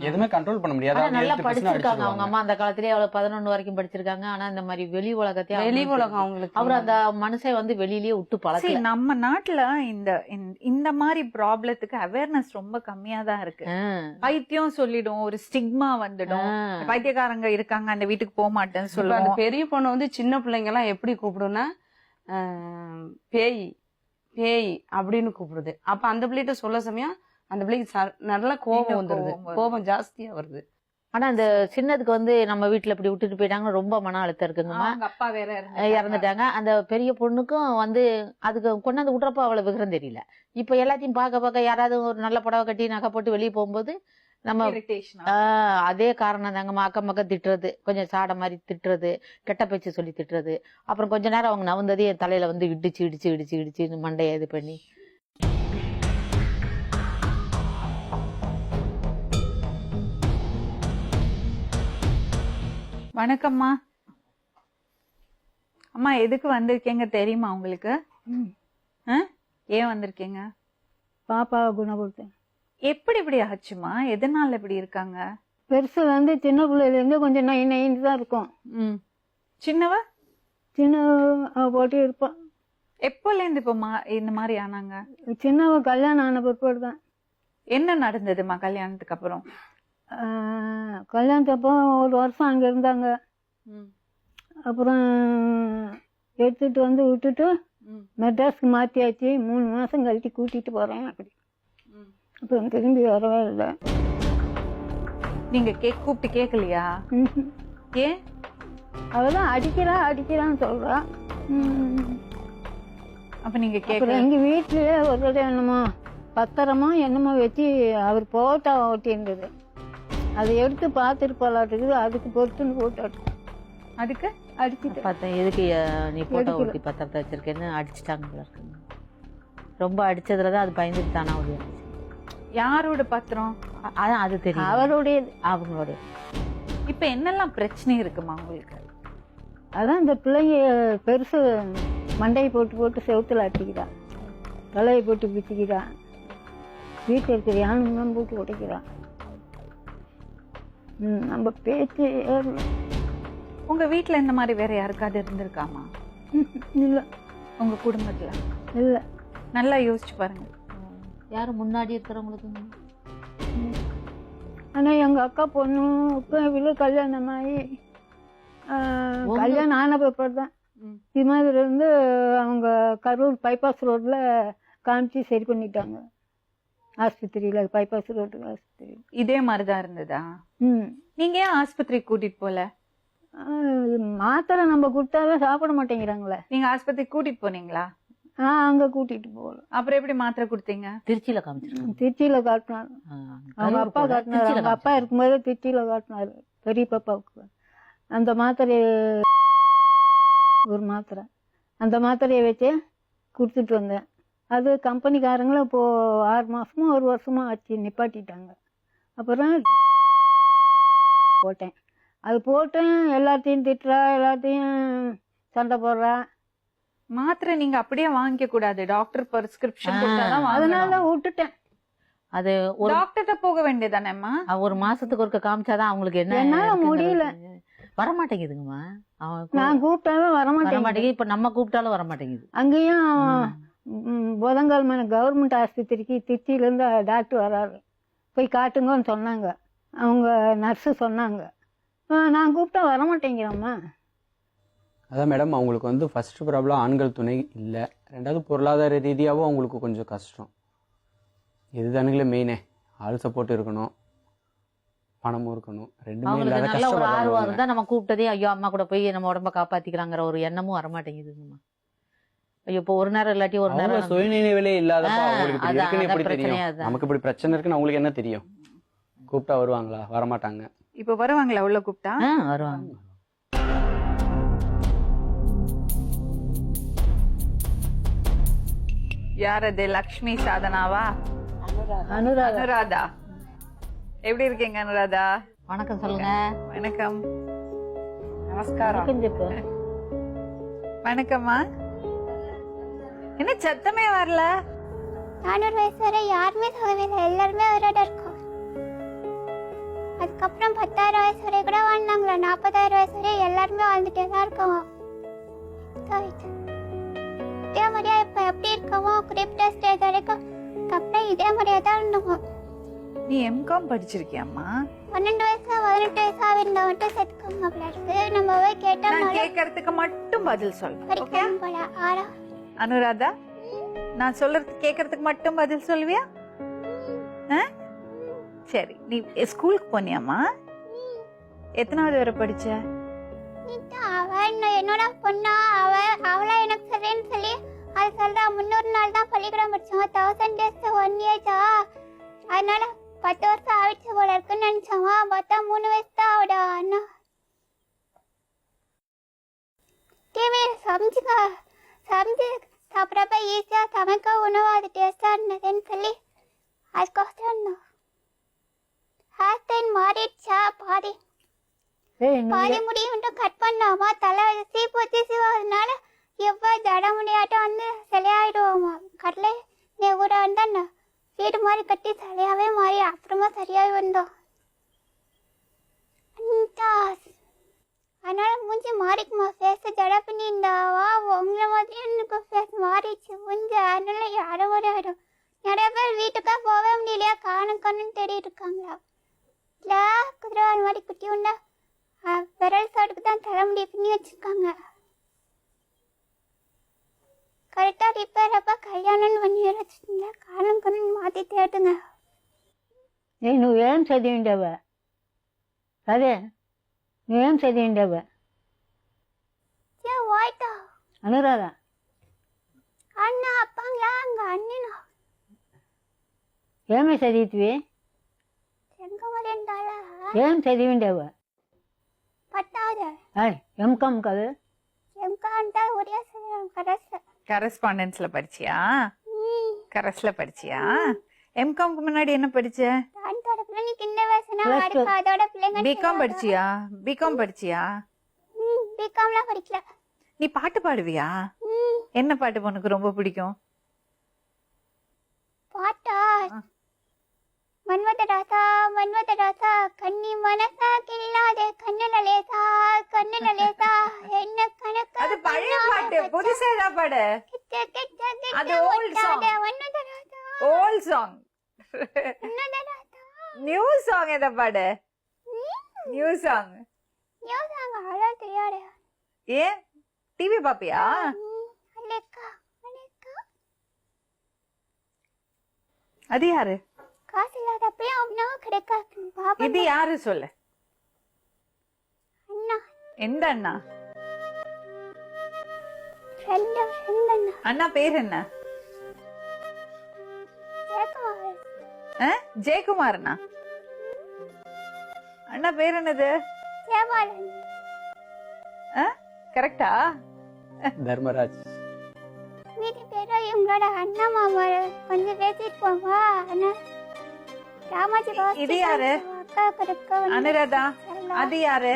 எதுவுமே கண்ட்ரோல் பண்ண முடியாது. நல்லா படிச்சிருக்காங்க அவங்க அம்மா. அந்த காலத்திலேயே அவளை 11 வரைக்கும் படிச்சிருக்காங்க. ஆனா இந்த மாதிரி வெளி உலகம் அவங்களுக்கு அவர் அந்த மனுஷன் வந்து வெளியிலேயே விட்டு பழக்கம். நம்ம நாட்டுல இந்த மாதிரி ப்ராப்ளத்துக்கு அவேர்னஸ் ரொம்ப கம்மியா தான் இருக்கு. பைத்தியம் சொல்லிடும், ஒரு ஸ்டிக்மா வந்துடும். பைத்தியக்காரங்க இருக்காங்க அந்த வீட்டுக்கு போக மாட்டேன்னு சொல்லுவாங்க. பெரிய பொண்ணு வந்து சின்ன பிள்ளைங்க எல்லாம் எப்படி கூப்பிடும்னா பேய் பேய் அப்படின்னு கூப்பிடுது. அப்ப அந்த பிள்ளைகிட்ட சொல்ல சமயம் அந்த பிள்ளைக்கு நல்ல கோபம் வந்துருது, கோபம் ஜாஸ்தியா வருது. ஆனா அந்த சின்னதுக்கு வந்து நம்ம வீட்டுல இப்படி விட்டுட்டு போயிட்டாங்க, ரொம்ப மன அழுத்தம் இருக்குங்கம்மா. அப்பா வேற இறந்துட்டாங்க. அந்த பெரிய பொண்ணுக்கும் வந்து அதுக்கு கொண்டாந்து விட்றப்போ அவ்வளவு விவரம் தெரியல. இப்ப எல்லாத்தையும் பார்க்க யாராவது ஒரு நல்ல புடவை கட்டி நகை போட்டு வெளியே போகும்போது நம்ம அதே காரணம் தாங்கம்மா. அக்கம் பக்கம் திட்டுறது, கொஞ்சம் சாட மாதிரி திட்டுறது, கெட்ட பேச்சு சொல்லி திட்டுறது. அப்புறம் கொஞ்ச நேரம் அவங்க நவந்ததே தலையில வந்து இடிச்சு மண்டையை இது பண்ணி. வணக்கம்மா. அம்மா எதுக்கு வந்திருக்கீங்க தெரியுமா உங்களுக்கு? ஏன் வந்திருக்கீங்க? பாப்பாவை குணப்படுத்தேன். எப்படி இப்படி ஆச்சுமா? எதனால இப்படி இருக்காங்க? பெருசு வந்து சின்ன பிள்ளையில இருந்து கொஞ்சம் நைந்து தான் இருக்கும். சின்னவ போட்டு இருப்பான். எப்போல இருந்து இப்ப இந்த மாதிரி ஆனாங்க? சின்னவ கல்யாணம் ஆன பிற்பாடு தான். என்ன நடந்ததுமா கல்யாணத்துக்கு அப்புறம்? கல்யாணத்தப்போ 1 வருஷம் அங்க இருந்தாங்க. அப்புறம் எடுத்துட்டு வந்து விட்டுட்டு மெட்ராஸ்க்கு மாத்தியாச்சு. 3 மாசம் கழிச்சு கூட்டிட்டு போறேன். அப்படி அப்புறம் திரும்பி வரவே இல்லை. நீங்க கூப்பிட்டு கேட்கலையா? ஏன்? அவதான் அடிக்கிறான்னு சொல்றா. அப்ப நீங்க அப்புறம் கேட்க எங்க வீட்லயே ஒரு தடவை என்னமோ பத்திரமோ என்னமோ வச்சு அவர் போட்டா ஓட்டி இருந்தது. அதை எடுத்து பார்த்துட்டு போலாட்டுக்குது. அதுக்கு பொறுத்துன்னு போட்டாட்டு அதுக்கு அடிச்சுட்டு பார்த்தேன் எதுக்கு நீ போட்டோ ஒட்டி பத்திரத்தை வச்சிருக்கேன்னு அடிச்சுட்டாங்க போல இருக்குங்க. ரொம்ப அடிச்சதுலதான் அது பயந்துட்டு தானா ஓடி. யாரோட பத்திரம்? அதான் அது தெரியும், அவருடையது. அவங்களுடைய. இப்ப என்னெல்லாம் பிரச்சனை இருக்குமா உங்களுக்கு? அதான் இந்த பிள்ளைங்க பெருசு மண்டையை போட்டு செவுத்துல அடிச்சுக்கிறான், தலையை போட்டு பிச்சுக்கிறான், வீட்டில் இருக்கிற யானும் போட்டு உடைக்கிறான். நம்ம பேச்சு ஏறல. உங்க வீட்டுல இந்த மாதிரி வேற யாருக்காவது இருந்திருக்காமா? இல்லை. உங்க குடும்பத்துல இல்லை. நல்லா யோசிச்சு பாருங்க. யாரும் முன்னாடி இருக்கிறவங்களுக்கு. ஆனா எங்க அக்கா பொண்ணுக்கு இவ்வளோ கல்யாணமாகி கல்யாணம் ஆன பேப்பர் தான் இது மாதிரி இருந்து அவங்க கரூர் பைபாஸ் ரோட்ல காமிச்சு சரி பண்ணிட்டாங்க. ஆஸ்பத்திரியில பைபாஸ் ரோடு ஆஸ்பத்திரி இதே மாதிரிதான் இருந்ததா? நீங்க ஏன் ஆஸ்பத்திரி கூட்டிட்டு போல? மாத்திரை நம்ம கொடுத்தாவே சாப்பிட மாட்டேங்கிறாங்களே. நீங்க ஆஸ்பத்திரி கூட்டிட்டு போனீங்களா? அங்க கூட்டிட்டு போகல. அப்புறம் எப்படி மாத்திரை கொடுத்தீங்க? திருச்சியில காமிச்சிருக்காங்க. திருச்சியில காட்டினாரு அவங்க அப்பா. காட்டினாரு அவங்க அப்பா இருக்கும்போது திருச்சியில காட்டினாரு பெரிய பாப்பாவுக்கு. அந்த மாத்திரை ஒரு மாத்திரை, அந்த மாத்திரையை வச்சு கொடுத்துட்டு வந்தேன். அது கம்பெனிக்காரங்களும் இப்போ 6 மாசமோ 1 வருஷமோ ஆச்சு நிப்பாட்டிட்டாங்க. அப்புறம் போட்டேன். அது போட்டேன், எல்லாத்தையும் திட்டுறா, எல்லாத்தையும் சண்டை போடுறா. மாத்திரை நீங்க அப்படியே வாங்கிக்க கூடாது, டாக்டர் பிரிஸ்கிரிப்ஷன் கொடுத்தாதான். அதனால விட்டுட்டேன். அது டாக்டர்கிட்ட போக வேண்டியதானேம்மா? ஒரு மாசத்துக்கு ஒருக்க காமிச்சாதான் அவங்களுக்கு என்ன. என்னால முடியல, வரமாட்டேங்குதுங்கம்மா. நான் கூப்பிட்டாலும் வரமாட்டேங்குது. இப்ப நம்ம கூப்பிட்டாலும் வரமாட்டேங்குது. அங்கேயும் புதன்கிழமை கவர்மெண்ட் ஆஸ்பத்திரிக்கு திருச்சியில இருந்து டாக்டர் வராரு, போய் காட்டுங்கன்னு சொன்னாங்க. அவங்க நர்ஸு சொன்னாங்க. நான் கூப்பிட்டா வரமாட்டேங்கிறோம்மா. அதான் மேடம், அவங்களுக்கு வந்து ஃபர்ஸ்ட் ப்ராப்ளம் ஆண்கள் துணை இல்லை, ரெண்டாவது பொருளாதார ரீதியாகவும் அவங்களுக்கு கொஞ்சம் கஷ்டம். இதுதானுங்களே மெயினே. ஆள் சப்போர்ட் இருக்கணும், பணமும் இருக்கணும், ரெண்டுமே இல்லாத நல்ல ஒரு ஆர்வம் கஷ்டப்படுறாங்க. இருந்தா நம்ம கூப்பிட்டதே ஐயோ அம்மா கூட போய் நம்ம உடம்ப காப்பாத்திக்கலாங்கிற ஒரு எண்ணமும் வரமாட்டேங்குதுங்கம்மா. ஐயோ இப்போ ஒரு நேரம் இல்லாட்டி ஒரு அவங்க நேரம் சுயநினைவிலே இல்லாதப்ப அவங்களுக்கு இப்படி அதான், இருக்குன்னு எப்படி பிரச்சனையே தெரியும்? அதான். நமக்கு இப்படி பிரச்சனை இருக்குன்னு அவங்களுக்கு என்ன தெரியும்? கூப்பிட்டா வருவாங்களா? வரமாட்டாங்க. இப்ப வருவாங்களா உள்ள கூப்பிட்டா? வருவாங்க. யார் அது? லக்ஷ்மி சாதனாவா? அனுராதா. எப்படி இருக்கீங்க அனுராதா? வணக்கம் சொல்லுங்க. வணக்கம். நமஸ்காரம். வணக்கம்மா. என்ன சத்தமே வரல? 400 வயசு வரை யாருமே சாகவே இல்லை, எல்லாருமே உயிரோட இருக்கோம். அதுக்கப்புறம் 10,000 வயசு வரை கூட வாழ்ந்தாங்களா, 40,000 வயசு வரை எல்லாருமே வாழ்ந்துட்டே தான் இருக்கோம். இதே மாதிரியா இப்ப எப்படி இருக்கோமோ குறிப்பிட்ட ஸ்டேஜ் வரைக்கும் அப்புறம் இதே மாதிரியா தான் இருந்தோம். நீ எம்காம் படிச்சிருக்கியாம்மா? 12 வயசு 18 வயசா இருந்தா மட்டும் செத்துக்கோங்க அப்படி இருக்கு. நம்ம போய் கேட்டா நான் கேட்கறதுக்கு மட்டும் பதில் சொல். ஓகே வரைக்கும் போல. ஆனா அனுராதா, நான் சொல்றது கேட்கறதுக்கு மட்டும் பதில் சொல்லுவியா? சரி, நீ ஸ்கூலுக்கு போனியாம்மா? எத்தனாவது வரை படிச்ச? அவ என்னோட பொண்ணா, அவளா எனக்கு சரின்னு சொல்லி அது சொல்றா. 300 நாள் தான் பள்ளிக்கூடம் படிச்சோம், 1000 days 1 year. அதனால 10 வருஷம் ஆயிடுச்சு போல இருக்குன்னு நினைச்சோமா, பார்த்தா 3 வயசு தான் அவட அண்ணா. டிவியில் சமைச்சு சாப்பிட்றப்ப ஈஸியா சமைக்க உணவு அது டேஸ்டா இருந்ததுன்னு சொல்லி அதுக்கோசரம் ஹேர் ஸ்டைல் மாறிடுச்சா, பாதி முடி மட்டும் கட் பண்ணாமா, தலை சீப்பு வச்சு சீவாதனால எவ்வளவு ஜட முடியாட்டம் வந்து சிலையாயிடுவோமா. கடலை நெவுட வந்தா வீடு மாதிரி கட்டி சிலையாவே மாறி அப்புறமா சரியாகி வந்தோம். அதனால மூஞ்சி மாறிக்குமா, ஃபேஸ் ஜட பண்ணி இருந்தாவா உங்களை மாதிரி எனக்கு ஃபேஸ் மாறிடுச்சு மூஞ்சி. அதனால யாரும் ஒரு ஆயிடும். நிறைய பேர் வீட்டுக்கா போகவே முடியலையா, காணும் தேடிட்டு இருக்காங்களா. இல்லை குதிரைவால் மாதிரி குட்டி உண்டா விரல் சாட்டுக்கு தான் தலைமுடி பின்னி வச்சிருக்காங்க. கரெக்டாக ரிப்பேர் அப்போ கல்யாணம்னு பண்ணி வச்சுருந்தா காணும் மாற்றி தேடுங்க. నువ్వేం చదివిండవా? అదే నువ్వేం చదివిండవా? அனுராதா. அண்ணா அப்பாங்களா அங்க அண்ணனா ఏమే చదివితివి? செங்கமலண்டாளா ఏం చదివిండావు? 10வது ఎంకామ్ కాదు? எம்கா అంటే ஒரே கரஸ் கரஸ்பாண்டன்ஸ்ல படிச்சியா? கரஸ்ல படிச்சியா? எம்காம்க்கு முன்னாடி என்ன படிச்ச? தாண்டோட பிள்ளைங்க சின்ன வயசுனா அடுத்து அதோட பிள்ளைங்க பிகாம் படிச்சியா? பிகாம் படிச்சியா? பிகாம்லாம் படிக்கல. நீ பாட்டு பாடுவியா? என்ன பாட்டு உனக்கு ரொம்ப பிடிக்கும்? பாட்டா மன்மத ராசா கண்ணி மனசா கில்லாதே கண்ணுல லேசா என்ன கணக்கு. அது பழைய பாட்டு, புதுசா ஏதா பாடு. அது old song. மன்மத ராசா ஓல்ட் சாங். மன்மத ராசா நியூ சாங் ஏதா பாடு. New song. யோசாங்க அவ்வளோ தெரியாதே. ஏன் டிவி பாப்பியா? அலேக்கா அது யாரு? காசு இல்லாத அப்படியே அவனா கிடைக்காது பாபா. இது யாரு சொல்லு. அண்ணா. எந்த அண்ணா? ஃப்ரெண்ட் அண்ணா. அண்ணா பேர் என்ன? ஜெயக்குமார்ண்ணா. அண்ணா பேர் என்னது? தேவாலன். கரெக்டா? தர்மராஜ். வீட்டு பேரோ இவங்களோட அண்ணா மாமா கொஞ்சம் பேசிட்டு போவா. அண்ணா ராமாஜி பாஸ். இது யாரு? அக்கா கருக்க அனுராதா. அது யாரு?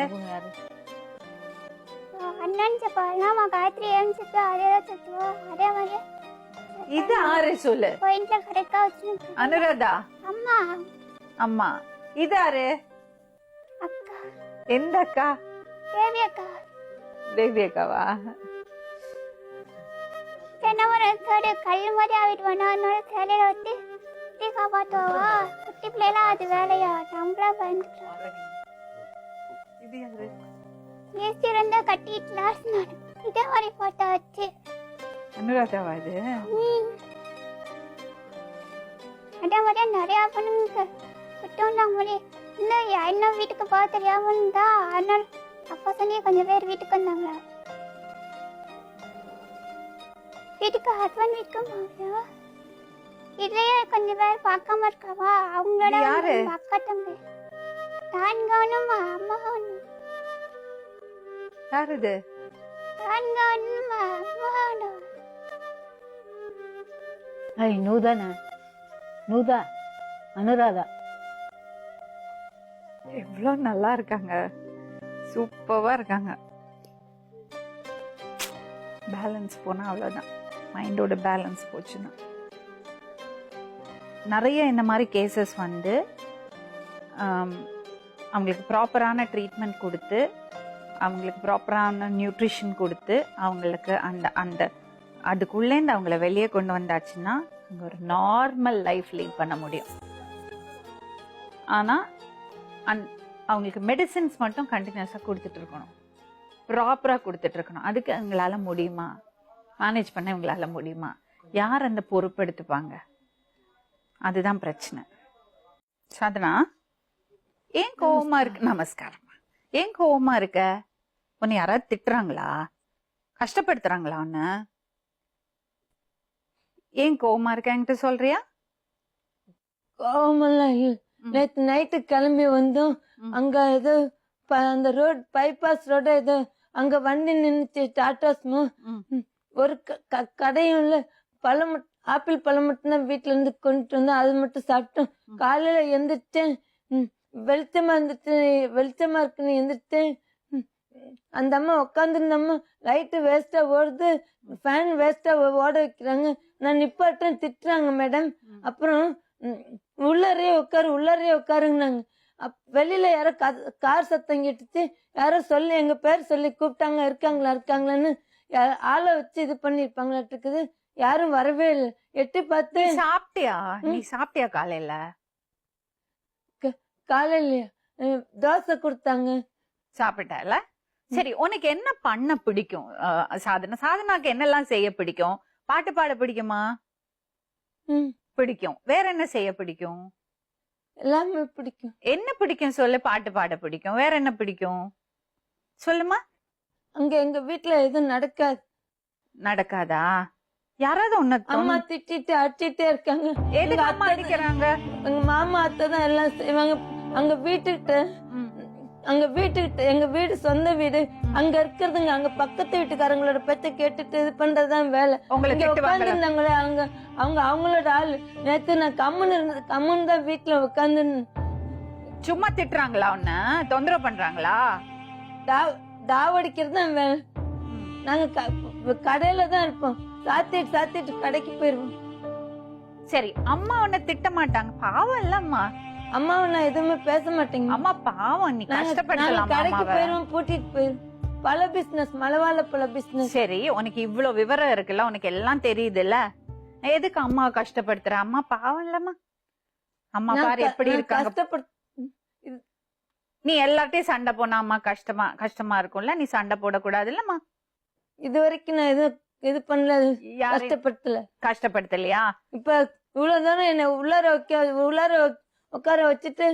அண்ணன் செப்பாலாம் காயத்ரி ஏமிச்சுட்டு அதே சுத்துவா அதே மாதிரி. இது யாரு சொல்லு. பாயிண்ட்ல கரெக்டா வச்சு. அனுராதா. அம்மா. அம்மா. இது யாரு? அக்கா. எந்த அக்கா? தேவி அக்கா. தேவி அக்காவா? ஒரு கல்லு மாதிரி ஆகிட்டு வேணாம் சேலையில வச்சு குட்டி காப்பாத்துவா. குட்டி பிள்ளைலாம் அது வேலையா நம்மளா பயந்துட்டோம். இது யாரு? ஏசி இருந்தா கட்டிட்டு லாஸ்ட் நாள் இதே மாதிரி போட்டோ வச்சு. அனுராதாவா இது? அதே மாதிரியே நிறைய பொண்ணுங்க விட்டோம்னா மாதிரி இன்னும் வீட்டுக்கு போக தெரியாம இருந்தா அதனால அப்பா சொன்னே கொஞ்சம் பேர் வீட்டுக்கு வந்தாங்களா. வீட்டுக்கு ஹஸ்பண்ட் வீட்டுக்கு போவியா? இதுலயே கொஞ்சம் பேர் பார்க்காம இருக்காவா அவங்களோட அக்கா தம்பி. நான் கவனமா அம்மா கவனம். யாரு இது? நான் கவனமா அம்மா கவனம். నువ్వుదానా? నువ్వుదా? అనురాధా. எவ்வளவு நல்லா இருக்காங்க. சூப்பரா இருக்காங்க. பேலன்ஸ் போனா அவ்வளவுதான். மைண்டோட பேலன்ஸ் போச்சுன்னா. நிறைய இந்த மாதிரி கேசஸ் வந்து அவங்களுக்கு ப்ராப்பரான ட்ரீட்மெண்ட் கொடுத்து அவங்களுக்கு ப்ராப்பரான நியூட்ரிஷன் கொடுத்து அவங்களுக்கு அந்த அந்த அதுக்குள்ளேருந்து அவங்கள வெளியே கொண்டு வந்தாச்சுன்னா அவங்க ஒரு நார்மல் லைஃப் லீட் பண்ண முடியும். ஆனால் அவங்களுக்கு மெடிசின்ஸ் மட்டும் கண்டினியூஸாக கொடுத்துட்டு இருக்கணும், ப்ராப்பராக கொடுத்துட்டு இருக்கணும். அதுக்கு எங்களால முடியுமா? மேனேஜ் பண்ண இவங்களால முடியுமா? யார் அந்த பொறுப்பு எடுத்துப்பாங்க? அதுதான் பிரச்சனை. சாதனா, ஏன் கோவமா இருக்கு? நமஸ்காரம். ஏன் கோவமா இருக்க? உன்னை யாராவது திட்டுறாங்களா? கஷ்டப்படுத்துறாங்களா உன்னை? ஏன் கோவமா இருக்க என்கிட்ட சொல்றியா? கோவமெல்லாம் நேற்று நைட்டு கிளம்பி வந்தோம். அங்க ஏதோ அந்த ரோட் பைபாஸ் ரோட ஏதோ அங்க வண்டி நின்னுச்சு. டாட்டாஸ்மோ ஒரு கடையும் இல்ல. பழம் ஆப்பிள் பழம் மட்டும் தான் வீட்டுல இருந்து கொண்டுட்டு வந்தோம். அது மட்டும் சாப்பிட்டோம். காலையில எந்திரிச்சேன், வெளிச்சமா இருந்துச்சு. வெளிச்சமா இருக்குன்னு எந்திரிச்சேன். அந்த அம்மா உட்காந்துருந்த அம்மா லைட்டு வேஸ்டா ஓடுது, ஃபேன் வேஸ்டா ஓட வைக்கிறாங்க. நான் நிப்பாட்டேன், திட்டுறாங்க மேடம். அப்புறம் உள்ளாரே உட்காருங்கன்னாங்க. வெளியில யாரோ கார் சத்தம் கேட்டுச்சு. யாரோ சொல்லி எங்க பேர் சொல்லி கூப்பிட்டாங்க, இருக்காங்களான்னு. ஆளை வச்சு இது பண்ணிருப்பாங்களாட்டு இருக்குது. யாரும் வரவே இல்லை. எட்டி பார்த்து சாப்பிட்டியா? நீ சாப்பிட்டியா? காலையிலயா தோசை கொடுத்தாங்க, சாப்பிட்டல. சரி, உனக்கு என்ன பண்ண பிடிக்கும்? சாதனாக்கு என்னெல்லாம் செய்ய பிடிக்கும்? பாட்டு பாட பிடிக்குமா? பிடிக்கும். வேற என்ன செய்ய பிடிக்கும்? எல்லாமே பிடிக்கும். என்ன பிடிக்கும் சொல்லு. பாட்டு பாட பிடிக்கும். வேற என்ன பிடிக்கும் சொல்லுமா? அங்க எங்க வீட்டுல எதுவும் நடக்காது. நடக்காதா? யாராவது உன்னை அம்மா திட்டிட்டு அடிச்சிட்டே இருக்காங்க. எதுக்கு அம்மா அடிக்கிறாங்க? எங்க மாமா அத்தை தான் எல்லாம் செய்வாங்க. அங்க வீட்டுக்கிட்ட எங்க வீடு சொந்த வீடு அங்க இருக்கிறதுங்க. அங்க பக்கத்து வீட்டுக்காரங்களோட பேச்ச கேட்டுட்டு இது பண்றதுதான் வேலை. உங்களுக்கு உட்காந்துருந்தாங்களே அவங்க அவங்களோட ஆளு. நேத்து நான் கம்முன்னு தான் வீட்டுல உட்காந்து. சும்மா திட்டுறாங்களா? உன்ன தொந்தரவு பண்றாங்களா? தாவடிக்கிறது தான் வேலை. நாங்க கடையில தான் இருப்போம். சாத்திட்டு கடைக்கு போயிருவோம். சரி, அம்மா உன்னை திட்ட மாட்டாங்க? பாவம் இல்ல அம்மா. அம்மாவை நான் எதுவுமே பேச மாட்டேங்க. அம்மா பாவம், நீ கஷ்டப்படலாம். கடைக்கு போயிருவோம், பூட்டிட்டு போயிருவோம். பல பிசினஸ், மலவாழ பல பிசினஸ். சரி, உனக்கு இவ்வளவு விவரம் இருக்குல்ல, உனக்கு எல்லாம் தெரியுதுல்ல, எதுக்கு அம்மா கஷ்டப்படுத்துற? அம்மா பாவம் இல்லம்மா. அம்மா பாரு எப்படி இருக்காங்க. நீ எல்லார்ட்டையும் சண்டை போனா அம்மா கஷ்டமா இருக்கும்ல. நீ சண்டை போடக்கூடாது இல்லம்மா. இது வரைக்கும் நான் இது பண்ணல, கஷ்டப்படுத்தலையா? இப்ப இவ்வளவு தானே என்ன உள்ளார உட்கார வச்சுட்டு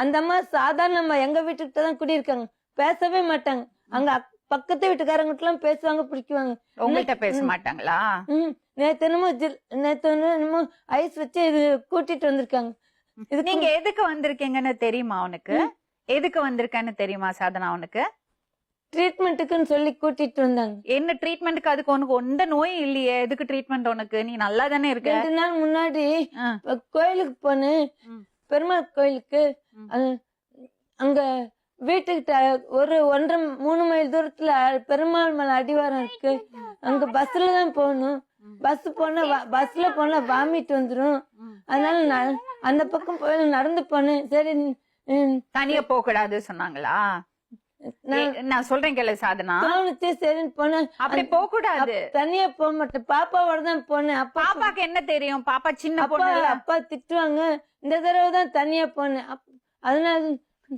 அந்த அம்மா சாதாரணமா எங்க வீட்டுக்கிட்ட தான் குடியிருக்காங்க. பேசவே மாட்டாங்க. அங்க பக்கத்து வீட்டுக்காரங்கிட்ட எல்லாம் பேசுவாங்க, பிடிக்குவாங்க. உங்கள்கிட்ட பேச மாட்டாங்களா? நேத்து என்னமோ ஐஸ் வச்சு இது கூட்டிட்டு வந்திருக்காங்க. நீங்க எதுக்கு வந்திருக்கீங்கன்னு தெரியுமா உனக்கு? எதுக்கு வந்திருக்கேன்னு தெரியுமா சாதனா உனக்கு? ட்ரீட்மெண்ட்டுக்குன்னு சொல்லி கூட்டிட்டு வந்தாங்க. என்ன ட்ரீட்மெண்ட்டுக்கு? அதுக்கு உனக்கு எந்த நோயும் இல்லையே, எதுக்கு ட்ரீட்மெண்ட் உனக்கு? நீ நல்லா தானே இருக்க. 2 நாள் முன்னாடி கோயிலுக்கு போனேன், பெருமாள் கோயிலுக்கு. அங்க வீட்டுக்கிட்ட ஒரு 1.5-3 மைல் தூரத்துல பெருமாள் மலை அடிவாரம் இருக்கு. அங்க பஸ்ல தான் போகணும். பஸ்ல போனா வாமிட் வந்துரும். அதனால நான் அந்த பக்கம் போய் நடந்து போனேன். சரி, தனியா போக கூடாது சொன்னாங்களா? நான் சொல்றேன் கேளு சாதனா. சரின்னு போனேன். அப்படி போக கூடாது. தனியா போக மாட்டேன், பாப்பாவோட தான் போனேன். பாப்பாக்கு என்ன தெரியும்? பாப்பா சின்ன பொண்ணு. அப்பா திட்டுவாங்க. இந்த தடவை தான் தனியா போனேன். அதனால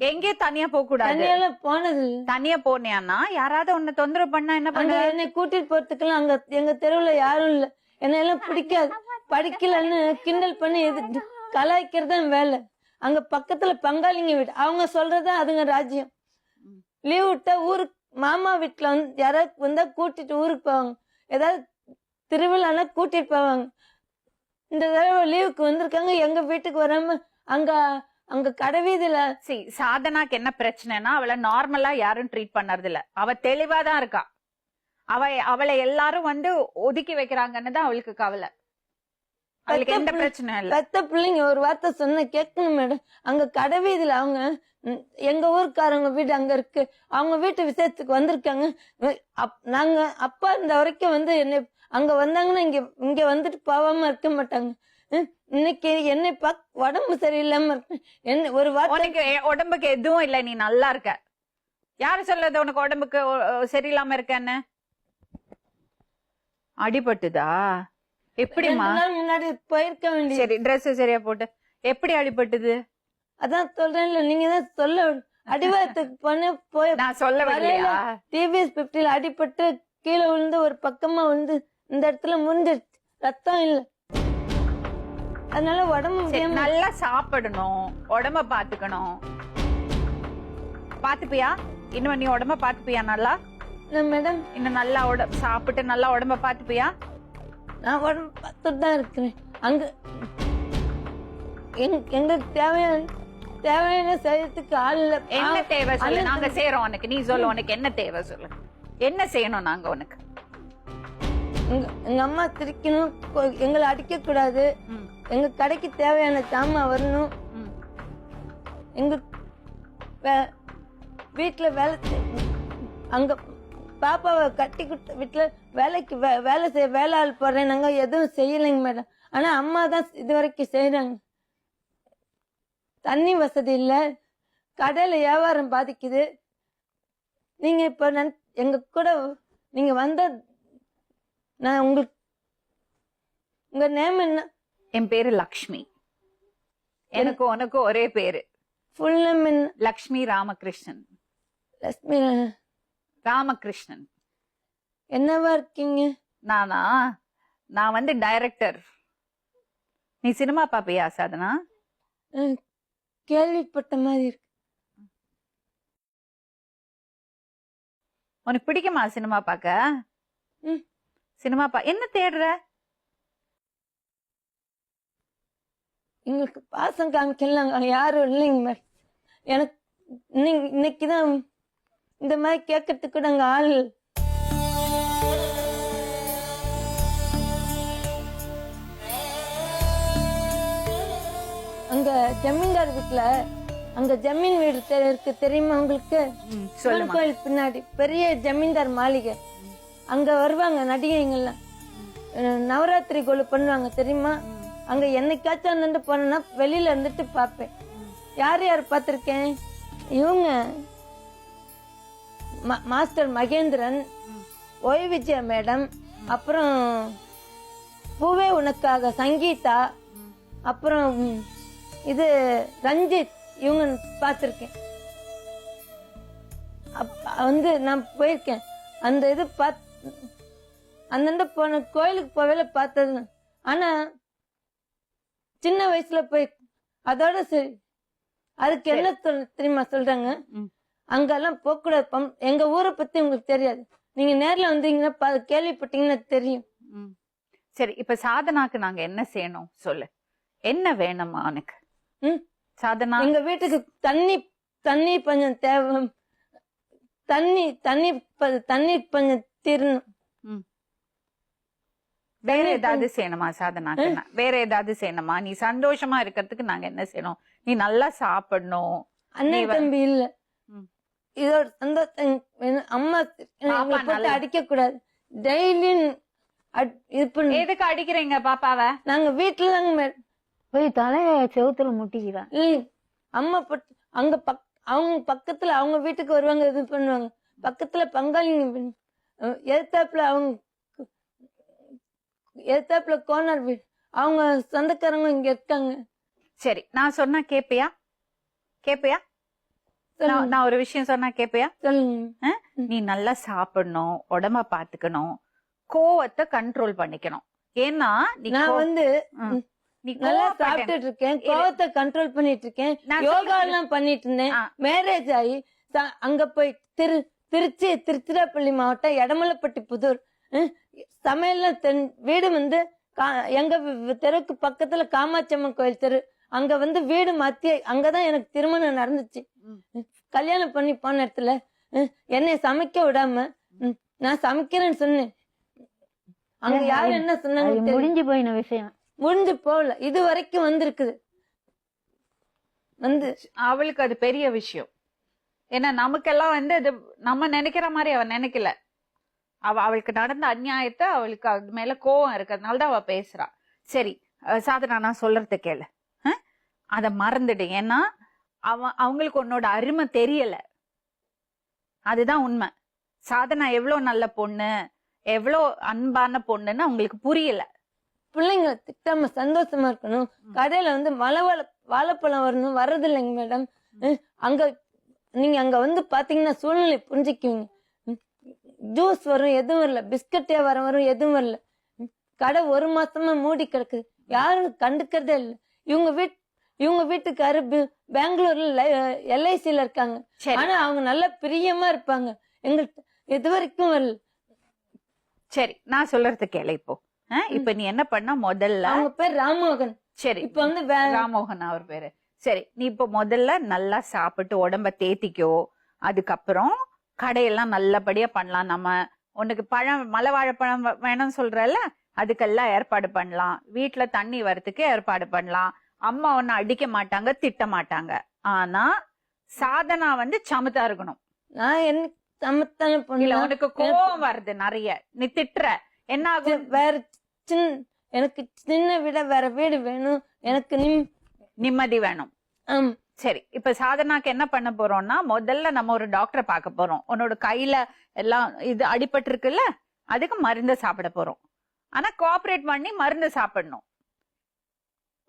எங்கே தனியா போக கூடாது. தனியெல்லாம் போனது. தனியா போனியானா யாராவது உன்னை தொந்தரவு பண்ணா என்ன பண்ண? என்னை கூட்டிட்டு போறதுக்கெல்லாம் அங்க எங்க தெருவுல யாரும் இல்ல. என்ன எல்லாம் பிடிக்காது. படிக்கலன்னு கிண்டல் பண்ணி கலாய்க்கிறதா வேலை. அங்க பக்கத்துல பங்காளிங்க வீடு, அவங்க சொல்றதா அதுங்க ராஜ்யம். லீவ் விட்டா ஊருக்கு மாமா வீட்டுல யாராவது வந்தா கூட்டிட்டு ஊருக்கு போவாங்க. ஏதாவது திருவிழானா கூட்டிட்டு போவாங்க. இந்த தடவை லீவுக்கு வந்திருக்காங்க, எங்க வீட்டுக்கு வராம அங்க கடைவீதியில. சாதனாக்கு என்ன பிரச்சனைனா, அவளை நார்மலா யாரும் ட்ரீட் பண்ணறது இல்ல. அவ தெளிவாதான் இருக்கா. அவளை எல்லாரும் ஒதுக்கி வைக்கிறாங்கன்னு தான் அவளுக்கு கவலை. அவளுக்கு எந்த பிரச்சனை இல்ல. பெத்த பிள்ளைங்க ஒரு வார்த்தை சொன்ன கேட்கணும் மேடம். அங்க கடைவீதியில அவங்க எங்க ஊருக்காரங்க வீடு அங்க இருக்கு. அவங்க வீட்டு விசேஷத்துக்கு வந்திருக்காங்க. நாங்க அப்பா இந்த வரைக்கும் என்னை அங்க வந்தாங்கன்னா இங்க வந்துட்டு போகாம இருக்க மாட்டாங்க. இன்னைக்கு என்னை உடம்பு சரியில்லாம இருக்கு. ஒரு வார்த்தை உடம்புக்கு எதுவும் இல்ல, நீ நல்லா இருக்க. யாரு சொல்றது உனக்கு உடம்புக்கு சரியில்லாம இருக்கன்னு? அடிபட்டுதா? எப்படிமா? முன்னாடி போயிருக்க வேண்டிய. சரி, ட்ரெஸ் சரியா போட்டு. எப்படி அடிபட்டுது? அதான் சொல்றேன்ல, நீங்க தான் சொல்ல. அடிவாரத்துக்கு போய் நான் சொல்ல வரலையா? டிவிஎஸ் 50 அடிபட்டு கீழே விழுந்து ஒரு பக்கமா இந்த இடத்துல முடிஞ்சிருச்சு. ரத்தம் இல்ல. அதனால உடம்பு நல்லா சாப்பிடணும், உடம்ப பாத்துக்கணும். பாத்துப்பியா? இன்னும் நீ உடம்ப பாத்துப்பியா நல்லா? மேடம், இன்னும் நல்லா சாப்பிட்டு நல்லா உடம்ப பாத்துப்பியா? நான் உடம்பு பார்த்துட்டு தான் இருக்கிறேன். அங்க எங்களுக்கு தேவையான செய்யறதுக்கு ஆள் இல்ல. என்ன தேவை சொல்லு, நாங்க செய்யறோம் உனக்கு. நீ சொல்லு, உனக்கு என்ன தேவை சொல்லு. என்ன செய்யணும் நாங்க உனக்கு? எங்க அம்மா திரிக்கணும், எங்களை அடிக்க கூடாது. எங்க கடைக்கு தேவையான சாமான் வரணும். எங்க வீட்டுல வேலை அங்க பாப்பாவை கட்டி கொடுத்த வீட்டுல வேலைக்கு வேலை செய்ய வேலை ஆள் போடுறேன். நாங்க எதுவும் செய்யலைங்க மேடம். ஆனா அம்மா தான் இது வரைக்கும் செய்யறாங்க. தண்ணி வசதி இல்ல, கடையில வியாபாரம் பாதிக்குது. நீங்க இப்ப எங்க கூட நீங்க வந்த நான் உங்களுக்கு உங்க நேம் என்ன? என் பேரு லக்ஷ்மி. எனக்கு உனக்கு ஒரே பேரு. ஃபுல் நேம் என்ன? லக்ஷ்மி ராமகிருஷ்ணன். லட்சுமி ராமகிருஷ்ணன். என்னவா இருக்கீங்க? நானா? நான் டைரக்டர். நீ சினிமா பாப்பியா சாதனா? கேள்விப்பட்ட மாதிரி இருக்கு. உனக்கு பிடிக்குமா சினிமா பார்க்க? சினிமா என்ன தேடுற? எங்களுக்கு பாசம் காமிக்கலாம் யாரும் இல்லைங்க மேடம். எனக்கு இன்னைக்குதான் இந்த மாதிரி கேட்கறதுக்கு கூட அங்க ஆள் இல்ல. அங்க ஜமீன்தார் வீட்டுல அங்க ஜமீன் வீடு இருக்கு தெரியுமா உங்களுக்கு? சிவன் கோயில் பின்னாடி பெரிய ஜமீன்தார் மாளிகை. அங்க வருவாங்க நடிகைங்கெல்லாம், நவராத்திரி கோலு பண்ணுவாங்க தெரியுமா? அங்க என்னைக்காச்சும் வந்துட்டு போனா வெளியில இருந்துட்டு பாப்பேன். யார் யார் பார்த்திருக்கேன்? இவங்க master Mahendran, Y Vijaya madam, அப்புறம் பூவே உனக்காக சங்கீதா, அப்புறம் இது ரஞ்சித், இவங்க பார்த்திருக்கேன். வந்து நான் போயிருக்கேன். அந்த இது அந்த போன கோயிலுக்கு போவேல பார்த்தது. ஆனா சின்ன வயசுல போய் அதோட சரி. அதுக்கு என்ன தெரியுமா சொல்றாங்க, அங்கெல்லாம் போக கூடாது. எங்க ஊரை பத்தி உங்களுக்கு தெரியாது, நீங்க நேர்ல வந்தீங்கன்னா கேள்விப்பட்டீங்கன்னா தெரியும். சரி, இப்ப சாதனாக்கு நாங்க என்ன செய்யணும் சொல்லு, என்ன வேணுமா உனக்கு? சாதனா, எங்க வீட்டுக்கு தண்ணி கொஞ்சம் தேவை. தண்ணி கொஞ்சம் தீரணும். வேற ஏதாவது செய்யணுமா சாதனாக்கு? வேற ஏதாவது செய்யணுமா? நீ சந்தோஷமா இருக்கிறதுக்கு நாங்க என்ன செய்யணும்? நீ நல்லா சாப்பிடணும். அண்ணன் தம்பி இல்ல, இதோட சந்தோஷம். அம்மா போட்டு அடிக்க கூடாது. டெய்லி எதுக்கு அடிக்கிறீங்க பாப்பாவ? நாங்க வீட்டுல தாங்க போய் தலைய செவுத்துல முட்டிக்கிறான். அம்மா போட்டு அங்க அவங்க பக்கத்துல அவங்க வீட்டுக்கு வருவாங்க, இது பண்ணுவாங்க. பக்கத்துல பங்காளிங்க எதிர்த்தாப்புல கோனார் வீடு, அவங்க சொந்தக்காரங்க இங்க இருக்காங்க. சரி, நான் சொன்னா கேப்பியா? நான் ஒரு விஷயம் சொன்னா கேப்பியா? சொல்லுங்க. நீ நல்லா சாப்பிடணும், உடம்ப பாத்துக்கணும், கோவத்தை கண்ட்ரோல் பண்ணிக்கணும். ஏன்னா நான் வந்து நல்லா சாப்பிட்டுட்டு இருக்கேன், கோவத்தை கண்ட்ரோல் பண்ணிட்டு இருக்கேன், யோகா எல்லாம் பண்ணிட்டு இருந்தேன். மேரேஜ் ஆகி அங்க போய் திருச்சிராப்பள்ளி மாவட்டம் எடமலைப்பட்டி புதூர் சமையல் வீடு வந்து எங்க தெருவுக்கு பக்கத்துல காமாட்சி அம்மன் கோயில் தெரு. அங்க வந்து வீடு மாத்தி அங்கதான் எனக்கு திருமணம் நடந்துச்சு. கல்யாணம் பண்ணி போன இடத்துல என்னை சமைக்க விடாம நான் சமைக்கிறேன்னு சொன்னேன். அங்க யாரு என்ன சொன்னாங்க? முடிஞ்சு போயின விஷயம் முடிஞ்சு போகல, இது வரைக்கும் வந்திருக்குது. அவளுக்கு அது பெரிய விஷயம். ஏன்னா நமக்கெல்லாம் வந்து அது நம்ம நினைக்கிற மாதிரி அவ நினைக்கல. அவளுக்கு நடந்த அநியாயத்தை அவளுக்கு அது மேல கோவம் இருக்கிறதுனாலதான் அவ பேசுறா. சரி சாதனா, நான் சொல்றது கேளு, அத மறந்துடு. ஏன்னா அவங்களுக்கு உன்னோட அருமை தெரியல, அதுதான் உண்மை. சாதனா எவ்வளவு நல்ல பொண்ணு, எவ்வளவு அன்பான பொண்ணுன்னு அவங்களுக்கு புரியல. பிள்ளைங்களை திட்டாம சந்தோஷமா இருக்கணும். கடையில வந்து வாழைப்பழம் வரணும், வர்றது இல்லைங்க மேடம். அங்க நீங்க அங்க வந்து பாத்தீங்கன்னா சூழ்நிலை புரிஞ்சுக்குவீங்க. ஜூஸ் வரும், எதுவும் வரல. பிஸ்கட்டே வரும், எதுவும் வரல. கடை 1 மாசமா மூடி கிடக்குது, யாரும் கண்டுக்கிறதே இல்லை. இவங்க வீட்டுக்காரு பெங்களூர்ல LICல இருக்காங்க. ஆனா அவங்க நல்ல பிரியமா இருப்பாங்க, எங்களுக்கு இது வரைக்கும் வரல. சரி, நான் சொல்றது கேளு. இப்ப நீ என்ன பண்ண, முதல்ல அவங்க பேர் ராமோகன். சரி, இப்ப வந்து ராமோகன் அவர் பேரு. சரி, நீ இப்ப முதல்ல நல்லா சாப்பிட்டு உடம்ப தேத்திக்கோ. அதுக்கப்புறம் கடையெல்லாம் நல்லபடியா பண்ணலாம். நம்ம உனக்கு மலை வாழைப்பழம் வேணும்னு சொல்றல, அதுக்கெல்லாம் ஏற்பாடு பண்ணலாம். வீட்டுல தண்ணி வரத்துக்கு ஏற்பாடு பண்ணலாம். அம்மா ஒன்னு அடிக்க மாட்டாங்க, திட்ட மாட்டாங்க. ஆனா சாதனா வந்து சமத்தா இருக்கணும். நான் என்ன சமத்தான பொண்ணு? உனக்கு கோபம் வருது நிறைய, நீ திட்டுற. என்ன ஆகும்? வேற எனக்கு சின்ன வீட வேற வீடு வேணும், எனக்கு நிம்மதி வேணும். சரி, இப்ப சாதனாக்கு என்ன பண்ண போறோம்னா, முதல்ல நம்ம ஒரு டாக்டரை பார்க்க போறோம். உன்னோட கையில எல்லாம் இது அடிபட்டு இருக்குல்ல, அதுக்கு மருந்து சாப்பிட போறோம். ஆனா கோஆபரேட் பண்ணி மருந்து சாப்பிடணும்.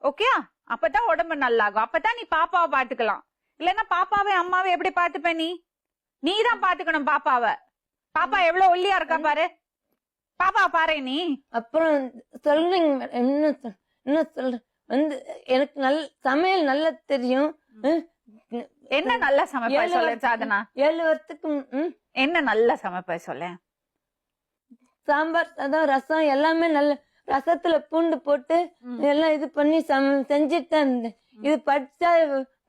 ஓகே? அப்பதான் உடம்பு நல்லாகும். அப்பதான் நீ பாப்பாவை பாத்துக்கலாம். இல்லன்னா பாப்பாவை அம்மாவை எப்படி பாத்துப்ப? நீ தான் பாத்துக்கணும் பாப்பாவை. பாப்பா எவ்வளவு ஒல்லியா இருக்கா பாரு, பாப்பா பாரு நீ. அப்புறம் சொல்றீங்க என்ன சொல்ற வந்து, எனக்கு சமையல் நல்லா தெரியும். என்ன நல்ல சமைப்ப சொல்ல சாதனா? 7 வருஷத்துக்கு என்ன நல்ல சமைப்ப சொல்ல? சாம்பார் சாதம் ரசம் எல்லாமே நல்ல ரசத்துல பூண்டு போட்டு எல்லாம் இது பண்ணி செஞ்சுட்டு தான் இருந்தேன். இது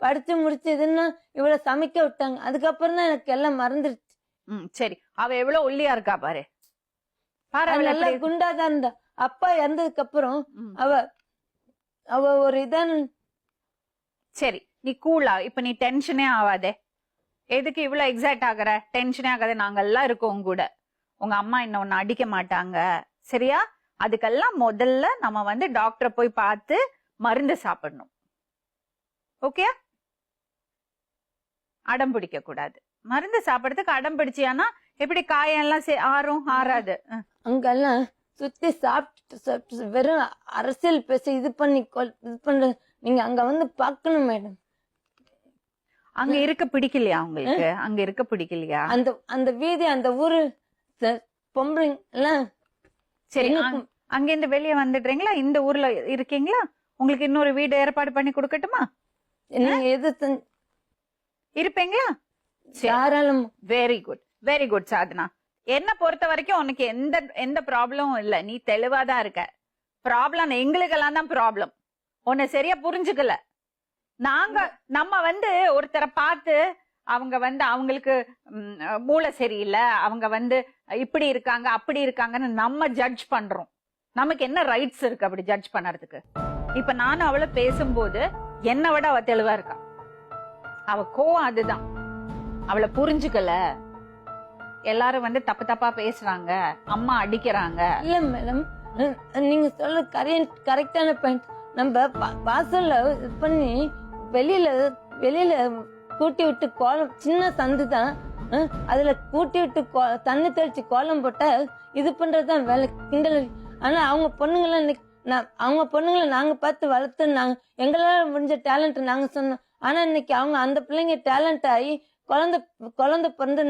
படிச்சு முடிச்சு இதுன்னா இவ்வளவு சமைக்க விட்டாங்க. அதுக்கப்புறம் தான் எனக்கு எல்லாம் மறந்துருச்சு. சரி, அவ எவ்வளவு ஒல்லியா இருக்கா பாரு. நல்லா குண்டாதான் இருந்தா. அப்பா இறந்ததுக்கு அப்புறம் அவ ஒரு இதான். சரி, நீ கூலா, இப்ப நீ டென்ஷனே ஆகாதே. எதுக்கு இவ்வளவு எக்ஸைட் ஆகுற? டென்ஷனே ஆகாதே, நாங்க எல்லாம் இருக்கோம் கூட. உங்க அம்மா இன்னொன்னு அடிக்க மாட்டாங்க, சரியா? அதுக்கெல்லாம் முதல்ல நம்ம வந்து டாக்டரை போய் பார்த்து மருந்து சாப்பிடணும். ஓகே? அடம் பிடிக்க கூடாது. மருந்து சாப்பிடறதுக்கு அடம் பிடிச்சியானா எப்படி காயம் எல்லாம் ஆறும்? ஆறாது. அங்கெல்லாம் சுத்தி சாப்பிட்டு வெறும் அரசியல் பேச இது பண்ற. நீங்க அங்க வந்து பாக்கணும் மேடம். அங்க இருக்க பிடிக்கலையா உங்களுக்கு? அங்க இருக்க பிடிக்கலையா? அந்த வீதி அந்த ஊரு பொம்பளைங்க எல்லாம். சரி, அங்க இருந்து வெளியே வந்துடுறீங்களா? இந்த ஊர்ல இருக்கீங்களா? உங்களுக்கு இன்னொரு வீடு ஏற்பாடு பண்ணி கொடுக்கட்டுமா? நீங்க எது இருப்பீங்களா? தாராளம். Very good, very good Sadhana. என்ன பொறுத்த வரைக்கும் உனக்கு எந்த ப்ராப்ளமும் இல்ல. நீ தெளிவாதான் இருக்க. ப்ராப்ளம் எங்களுக்கெல்லாம் தான் ப்ராப்ளம். உன்னை சரியா புரிஞ்சுக்கல. நம்ம வந்து ஒருத்தரை பார்த்து அவங்க வந்து அவங்களுக்கு மூளை சரியில்லை, அவங்க வந்து இப்படி இருக்காங்க அப்படி இருக்காங்கன்னு நம்ம ஜட்ஜ் பண்றோம். நமக்கு என்ன ரைட்ஸ் இருக்கு அப்படி ஜட்ஜ் பண்ணறதுக்கு? இப்ப நானும் அவளை பேசும்போது என்னை விட அவ தெளிவா இருக்கா. அவ கோவம் அதுதான். அவளை புரிஞ்சுக்கல. எல்லாரும் வந்து தப்பு தப்பா பேசுறாங்க, அம்மா அடிக்கிறாங்க. இல்ல மேடம், நீங்க சொல்ல கரெக்டான பாயிண்ட். நம்ம வாசல்ல இது பண்ணி வெளியில கூட்டி விட்டு கோலம், சின்ன சந்து தான், அதுல கூட்டி விட்டு தண்ணி தெளிச்சு கோலம் போட்டா இது பண்றதுதான் வேலை, கிண்டல். ஆனா அவங்க பொண்ணுங்களை நாங்க பார்த்து வளர்த்து நாங்க எங்களால முடிஞ்ச டேலண்ட் நாங்க சொன்னோம். ஆனா இன்னைக்கு அவங்க அந்த பிள்ளைங்க டேலண்ட் ஆகி குழந்தை பிறந்து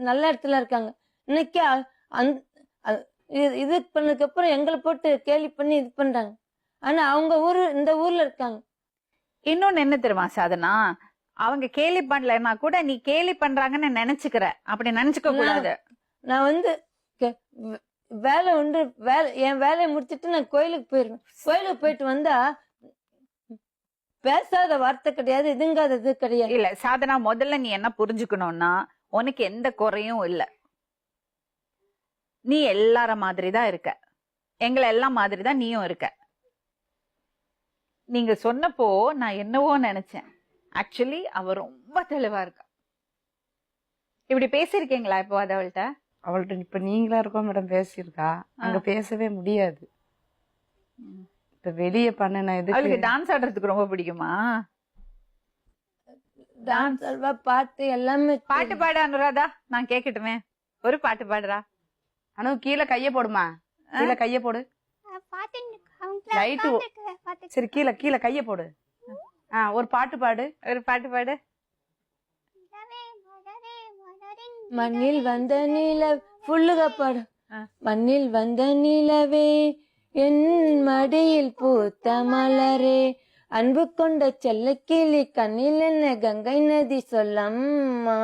நல்ல இடத்துல இருக்காங்க. இன்னைக்கு இது பண்ணதுக்கு அப்புறம் எங்களை போட்டு கேலி பண்ணி இது பண்றாங்க. ஆனா அவங்க இந்த ஊர்ல இருக்காங்க. இன்னொன்னு என்ன தெரியுமா சாதனா, அவங்க கேலி பண்ணலன்னா கூட நீ கேலி பண்றாங்கன்னு நினைச்சுக்கிற. அப்படி நினைச்சுக்க கூடாது. நான் வந்து என் வேலையை முடிச்சிட்டு நான் கோயிலுக்கு போயிருவேன். கோயிலுக்கு போயிட்டு வந்தா பேசாத வார்த்தை கிடையாது, இதுங்காதது கிடையாது. இல்ல சாதனா, முதல்ல நீ என்ன புரிஞ்சுக்கணும்னா, உனக்கு எந்த குறையும் இல்ல. நீ எல்லார மாதிரிதான் இருக்க, எங்களை எல்லாம் மாதிரிதான் நீயும் இருக்க. நீங்க சொன்னப்போ நான் என்னவோ நினைச்சேன். ஆக்சுவலி அவ ரொம்ப தெளிவா இருக்கா. இப்படி பேசிருக்கீங்களா இப்போ அவள்கிட்ட? இப்ப நீங்களா இருக்கோம் மேடம் பேசியிருக்கா. அங்க பேசவே முடியாது. இப்ப வெளிய பண்ண அவளுக்கு டான்ஸ் ஆடுறதுக்கு ரொம்ப பிடிக்குமா? டான்ஸ் பாட்டு எல்லாமே. பாட்டு பாடு அனுராதா, நான் கேக்கட்டுமே. ஒரு பாட்டு பாடுறா. அனு கீழே கைய போடுமா, கீழே கைய போடு. லைட்டு சரி, கீழே கைய போடு. ஒரு பாட்டு பாடு. மண்ணில் வந்த நில புல்லுக பாடு. மண்ணில் வந்த நிலவே, என் மடியில் பூத்த மலரே, அன்பு கொண்ட செல்லக்கிளி, கண்ணில் என்ன கங்கை நதி சொல்லம்மா.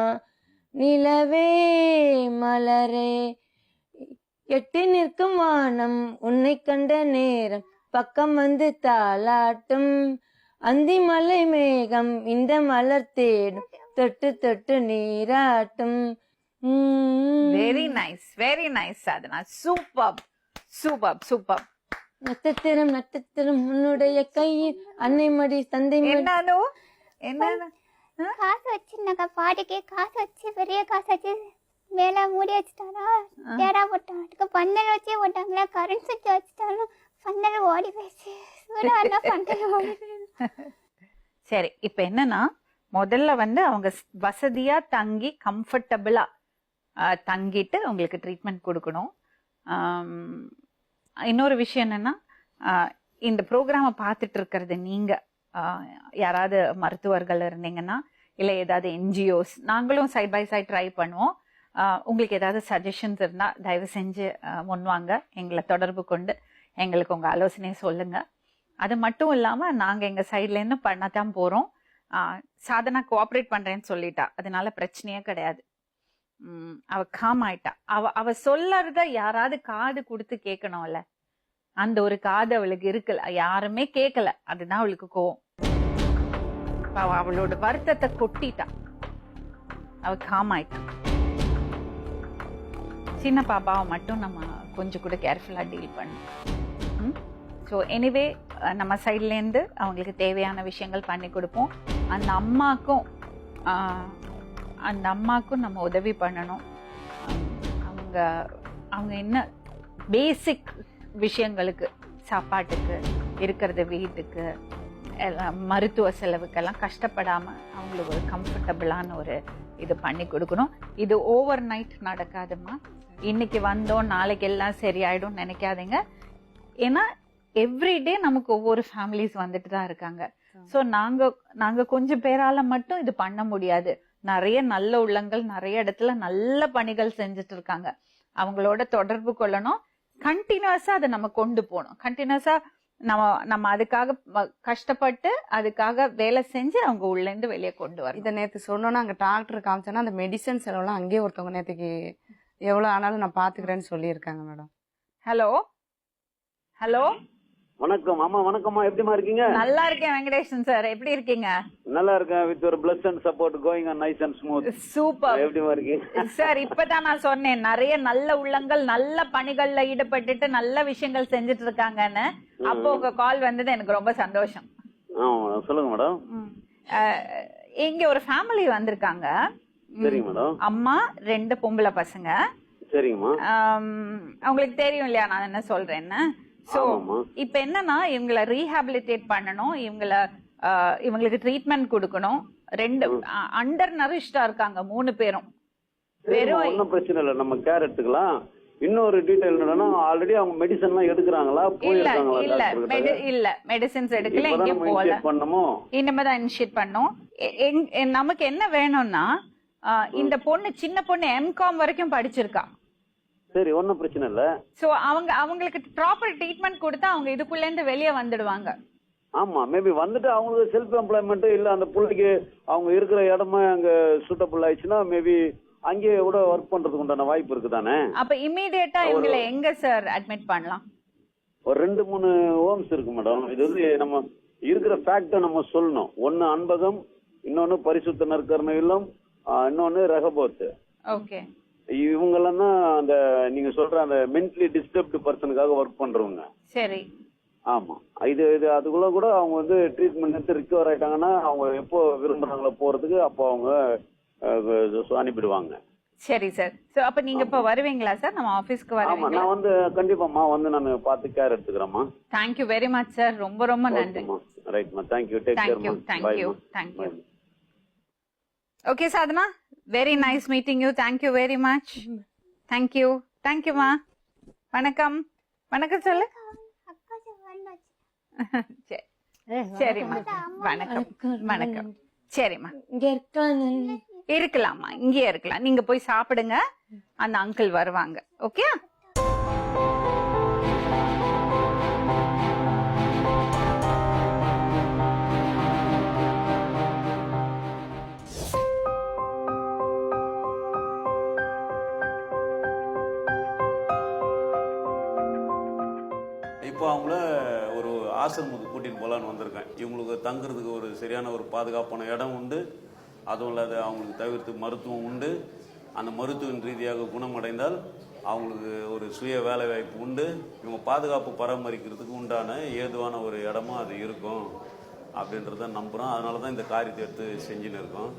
நிலவே மலரே, எட்டி நிற்கும் வானம் உன்னை கண்ட நேரம், பக்கம் வந்து தாளாட்டும் அந்தி மலை மேகம் இந்த மலர் தேடும், தொட்டு தொட்டு நீராட்டும். Very nice Sadhana. சூப்பர். நட்சத்திரம் உன்னுடைய கையில், அன்னை மடி தந்தை மடி. காசு வச்சிருந்தாங்க பாட்டுக்கே, காசு வச்சு பெரிய காசு வச்சு மேல மூடி வச்சுட்டாரா, தேடா போட்டாங்க. பந்தல் வச்சே போட்டாங்களா, கரண்ட் சுவிட்ச் வச்சுட்டாலும் பந்தல் ஓடி போயிடுச்சு. சரி, இப்ப என்னன்னா, முதல்ல வந்து அவங்க வசதியா தங்கி கம்ஃபர்டபுளா தங்கிட்டு உங்களுக்கு ட்ரீட்மெண்ட் கொடுக்கணும். இன்னொரு விஷயம் என்னன்னா, இந்த ப்ரோக்ராமை பார்த்துட்டு இருக்கிறது நீங்க யாராவது மருத்துவர்கள் இருந்தீங்கன்னா, இல்லை ஏதாவது என்ஜிஓஸ், நாங்களும் சைட் பை சைட் ட்ரை பண்ணுவோம். உங்களுக்கு ஏதாவது சஜஷன்ஸ் இருந்தால் தயவு செஞ்சு முன்வாங்க, எங்களை தொடர்பு கொண்டு எங்களுக்கு உங்கள் ஆலோசனையை சொல்லுங்க. அது மட்டும் இல்லாமல் நாங்கள் எங்கள் சைட்லேருந்து பண்ணத்தான் போகிறோம். சாதனா கோஆப்ரேட் பண்ணுறேன்னு சொல்லிட்டா, அதனால பிரச்சனையே கிடையாது. அவ காம் ஆயிட்டா. அவ சொல்லறத யாராவது காது கொடுத்து கேட்கணும்ல, அந்த ஒரு காது அவளுக்கு இருக்குல்ல, யாருமே கேட்கல. அதுதான் அவளுக்கு கோவம். அவளோட வருத்தத்தை கொட்டிட்டா, அவ காம் ஆயிட்டா. சின்ன பாப்பாவை மட்டும் நம்ம கொஞ்சம் கூட கேர்ஃபுல்லா டீல் பண்ணணும். ஸோ எனிவே நம்ம சைட்லேருந்து அவங்களுக்கு தேவையான விஷயங்கள் பண்ணி கொடுப்போம். அந்த அம்மாக்கும் நம்ம உதவி பண்ணணும். அவங்க என்ன பேசிக் விஷயங்களுக்கு, சாப்பாட்டுக்கு, இருக்கிறது, வீட்டுக்கு, மருத்துவ செலவுக்கெல்லாம் கஷ்டப்படாம அவங்களுக்கு ஒரு கம்ஃபர்டபுளான ஒரு இது பண்ணி கொடுக்கணும். இது ஓவர் நைட் நடக்காதுமா. இன்னைக்கு வந்தோம் நாளைக்கு எல்லாம் சரியாயிடும் நினைக்காதீங்க. ஏன்னா எவ்ரிடே நமக்கு ஒவ்வொரு ஃபேமிலிஸ் வந்துட்டு தான் இருக்காங்க. ஸோ நாங்க கொஞ்சம் பேரால மட்டும் இது பண்ண முடியாது. நிறைய நல்ல உள்ளங்கள் நிறைய இடத்துல நல்ல பணிகள் செஞ்சுட்டு இருக்காங்க. அவங்களோட தொடர்பு கொள்ளணும். கண்டினியூஸா அதை நம்ம கொண்டு போகணும். கண்டினியூஸா நம்ம அதுக்காக கஷ்டப்பட்டு அதுக்காக வேலை செஞ்சு அவங்க உள்ள இருந்து வெளியே கொண்டு வரோம். இதை நேற்று சொன்னோன்னா அங்கே டாக்டர் காமிச்சோன்னா அந்த மெடிசன் செலவுலாம் அங்கேயே ஒருத்தவங்க நேற்றுக்கு எவ்வளோ ஆனாலும் நான் பார்த்துக்கிறேன்னு சொல்லியிருக்காங்க மேடம். ஹலோ ஹலோ வணக்கம் அம்மா. வணக்கம்மா, எப்படிமா இருக்கீங்க? நல்லா இருக்கேன் வெங்கடேஷன் சார், எப்படி இருக்கீங்க? நல்லா இருக்கேன். With your plus and support going on nice and smooth. Super. எப்படிமா இருக்கீங்க சார்? இப்பதான் நான் சொன்னேன், நிறைய நல்ல உள்ளங்கள் நல்ல பணிகள்ல ஈடுபட்டுட்டு நல்ல விஷயங்கள் செஞ்சுட்டு இருக்காங்கன்னு. அப்போ உங்க கால் வந்தது எனக்கு ரொம்ப சந்தோஷம். சொல்லுங்க மேடம். இங்க ஒரு ஃபேமிலி வந்திருக்காங்க. சரிங்க மேடம். அம்மா 2 பொம்பளை பசங்க. சரிங்கம்மா. அவங்களுக்கு தெரியும் இல்லையா நான் என்ன சொல்றேன்னு. சோ இப்ப என்னன்னா இவங்களை ரீஹாபிலிட்டேட் பண்ணணும், இவங்களுக்கு ட்ரீட்மெண்ட் கொடுக்கணும். 2 அண்டர் நரிஷ்டா இருக்காங்க 3 பேரும். ஒன்னும் பிரச்சனை இல்ல, நம்ம கேர் எடுத்துக்கலாம். இன்னொரு டீடைல் என்னன்னா, ஆல்ரெடி அவங்க மெடிசன் எல்லாம் எடுக்கிறாங்களா? இல்ல மெடிசின்ஸ் எடுக்கல, எங்க போல. இனிமேதான் இனிஷியேட் பண்ணோம். நமக்கு என்ன வேணும்னா, இந்த பொண்ணு சின்ன பொண்ணு எம்காம் வரைக்கும் படிச்சிருக்கா. சரி, ஒன்னும் பிரச்சனை இல்ல. சோ அவங்களுக்கு ப்ராப்பர் ட்ரீட்மெண்ட் கொடுத்தா அவங்க இதுக்குள்ள இருந்து வெளியே வந்துடுவாங்க. ஆமா, மேபி வந்துட்டு அவங்களுக்கு செல்ஃப் எம்ப்ளாய்மெண்ட் இல்ல அந்த பிள்ளைக்கு அவங்க இருக்கிற இடமா அங்க சூட்டபிள் ஆயிடுச்சுன்னா மேபி அங்கேயே கூட ஒர்க் பண்றதுக்கு உண்டான வாய்ப்பு இருக்குதானே. அப்ப இமிடியேட்டா இவங்களை எங்க சார் அட்மிட் பண்ணலாம்? ஒரு 2-3 ஹோம்ஸ் இருக்கு மேடம். இது வந்து நம்ம இருக்கிற ஃபேக்ட நம்ம சொல்லணும். ஒன்னு அன்பகம், இன்னொன்னு பரிசுத்த நற்கருணை இல்லம், இன்னொன்னு ரெகபோத். ஓகே. இவங்கெல்லாம் தான் அந்த நீங்க சொல்ற அந்த மென்டலி டிஸ்டர்ப்டு பர்சனுக்காக ஒர்க் பண்றவங்க. சரி. ஆமா, இது அதுக்குள்ள கூட அவங்க வந்து ட்ரீட்மெண்ட் எடுத்து ரிகவர் ஆயிட்டாங்கன்னா அவங்க எப்போ விரும்புறாங்களோ போறதுக்கு அப்போ அவங்க அனுப்பிடுவாங்க. சரி சார். சோ அப்ப நீங்க இப்ப வருவீங்களா சார் நம்ம ஆபீஸ்க்கு? ஆமா, நான் வந்து கண்டிப்பாமா வந்து நான் பார்த்து கேர் எடுத்துக்கிறேன்மா. Thank you very much sir. ரொம்ப ரொம்ப நன்றி. ரைட்மா, thank you. Take care. Thank you. Okay Sadhana, very nice meeting you. Thank you very much. Thank you மா. வணக்கம். வணக்கம் சொல்லு. சரிம்மா. வணக்கம். வணக்கம். சரிம்மா, இருக்கலாம்மா, இங்கே இருக்கலாம். நீங்க போய் சாப்பிடுங்க, அந்த அங்கிள் வருவாங்க. ஓகே. இப்போ அவங்கள ஒரு ஆசிரமத்துக்கு கூட்டிகிட்டு போகலான்னு வந்திருக்கேன். இவங்களுக்கு தங்குறதுக்கு ஒரு சரியான ஒரு பாதுகாப்பான இடம் உண்டு. அதுவும் இல்லாத அவங்களுக்கு தவிர்த்து மருத்துவம் உண்டு. அந்த மருத்துவ ரீதியாக குணமடைந்தால் அவங்களுக்கு ஒரு சுய வேலை வாய்ப்பு உண்டு. இவங்க பாதுகாப்பு பராமரிக்கிறதுக்கு உண்டான ஏதுவான ஒரு இடமா அது இருக்கும் அப்படின்றத நம்புகிறோம். அதனால தான் இந்த காரியத்தை எடுத்து செஞ்சுன்னு இருக்கோம்.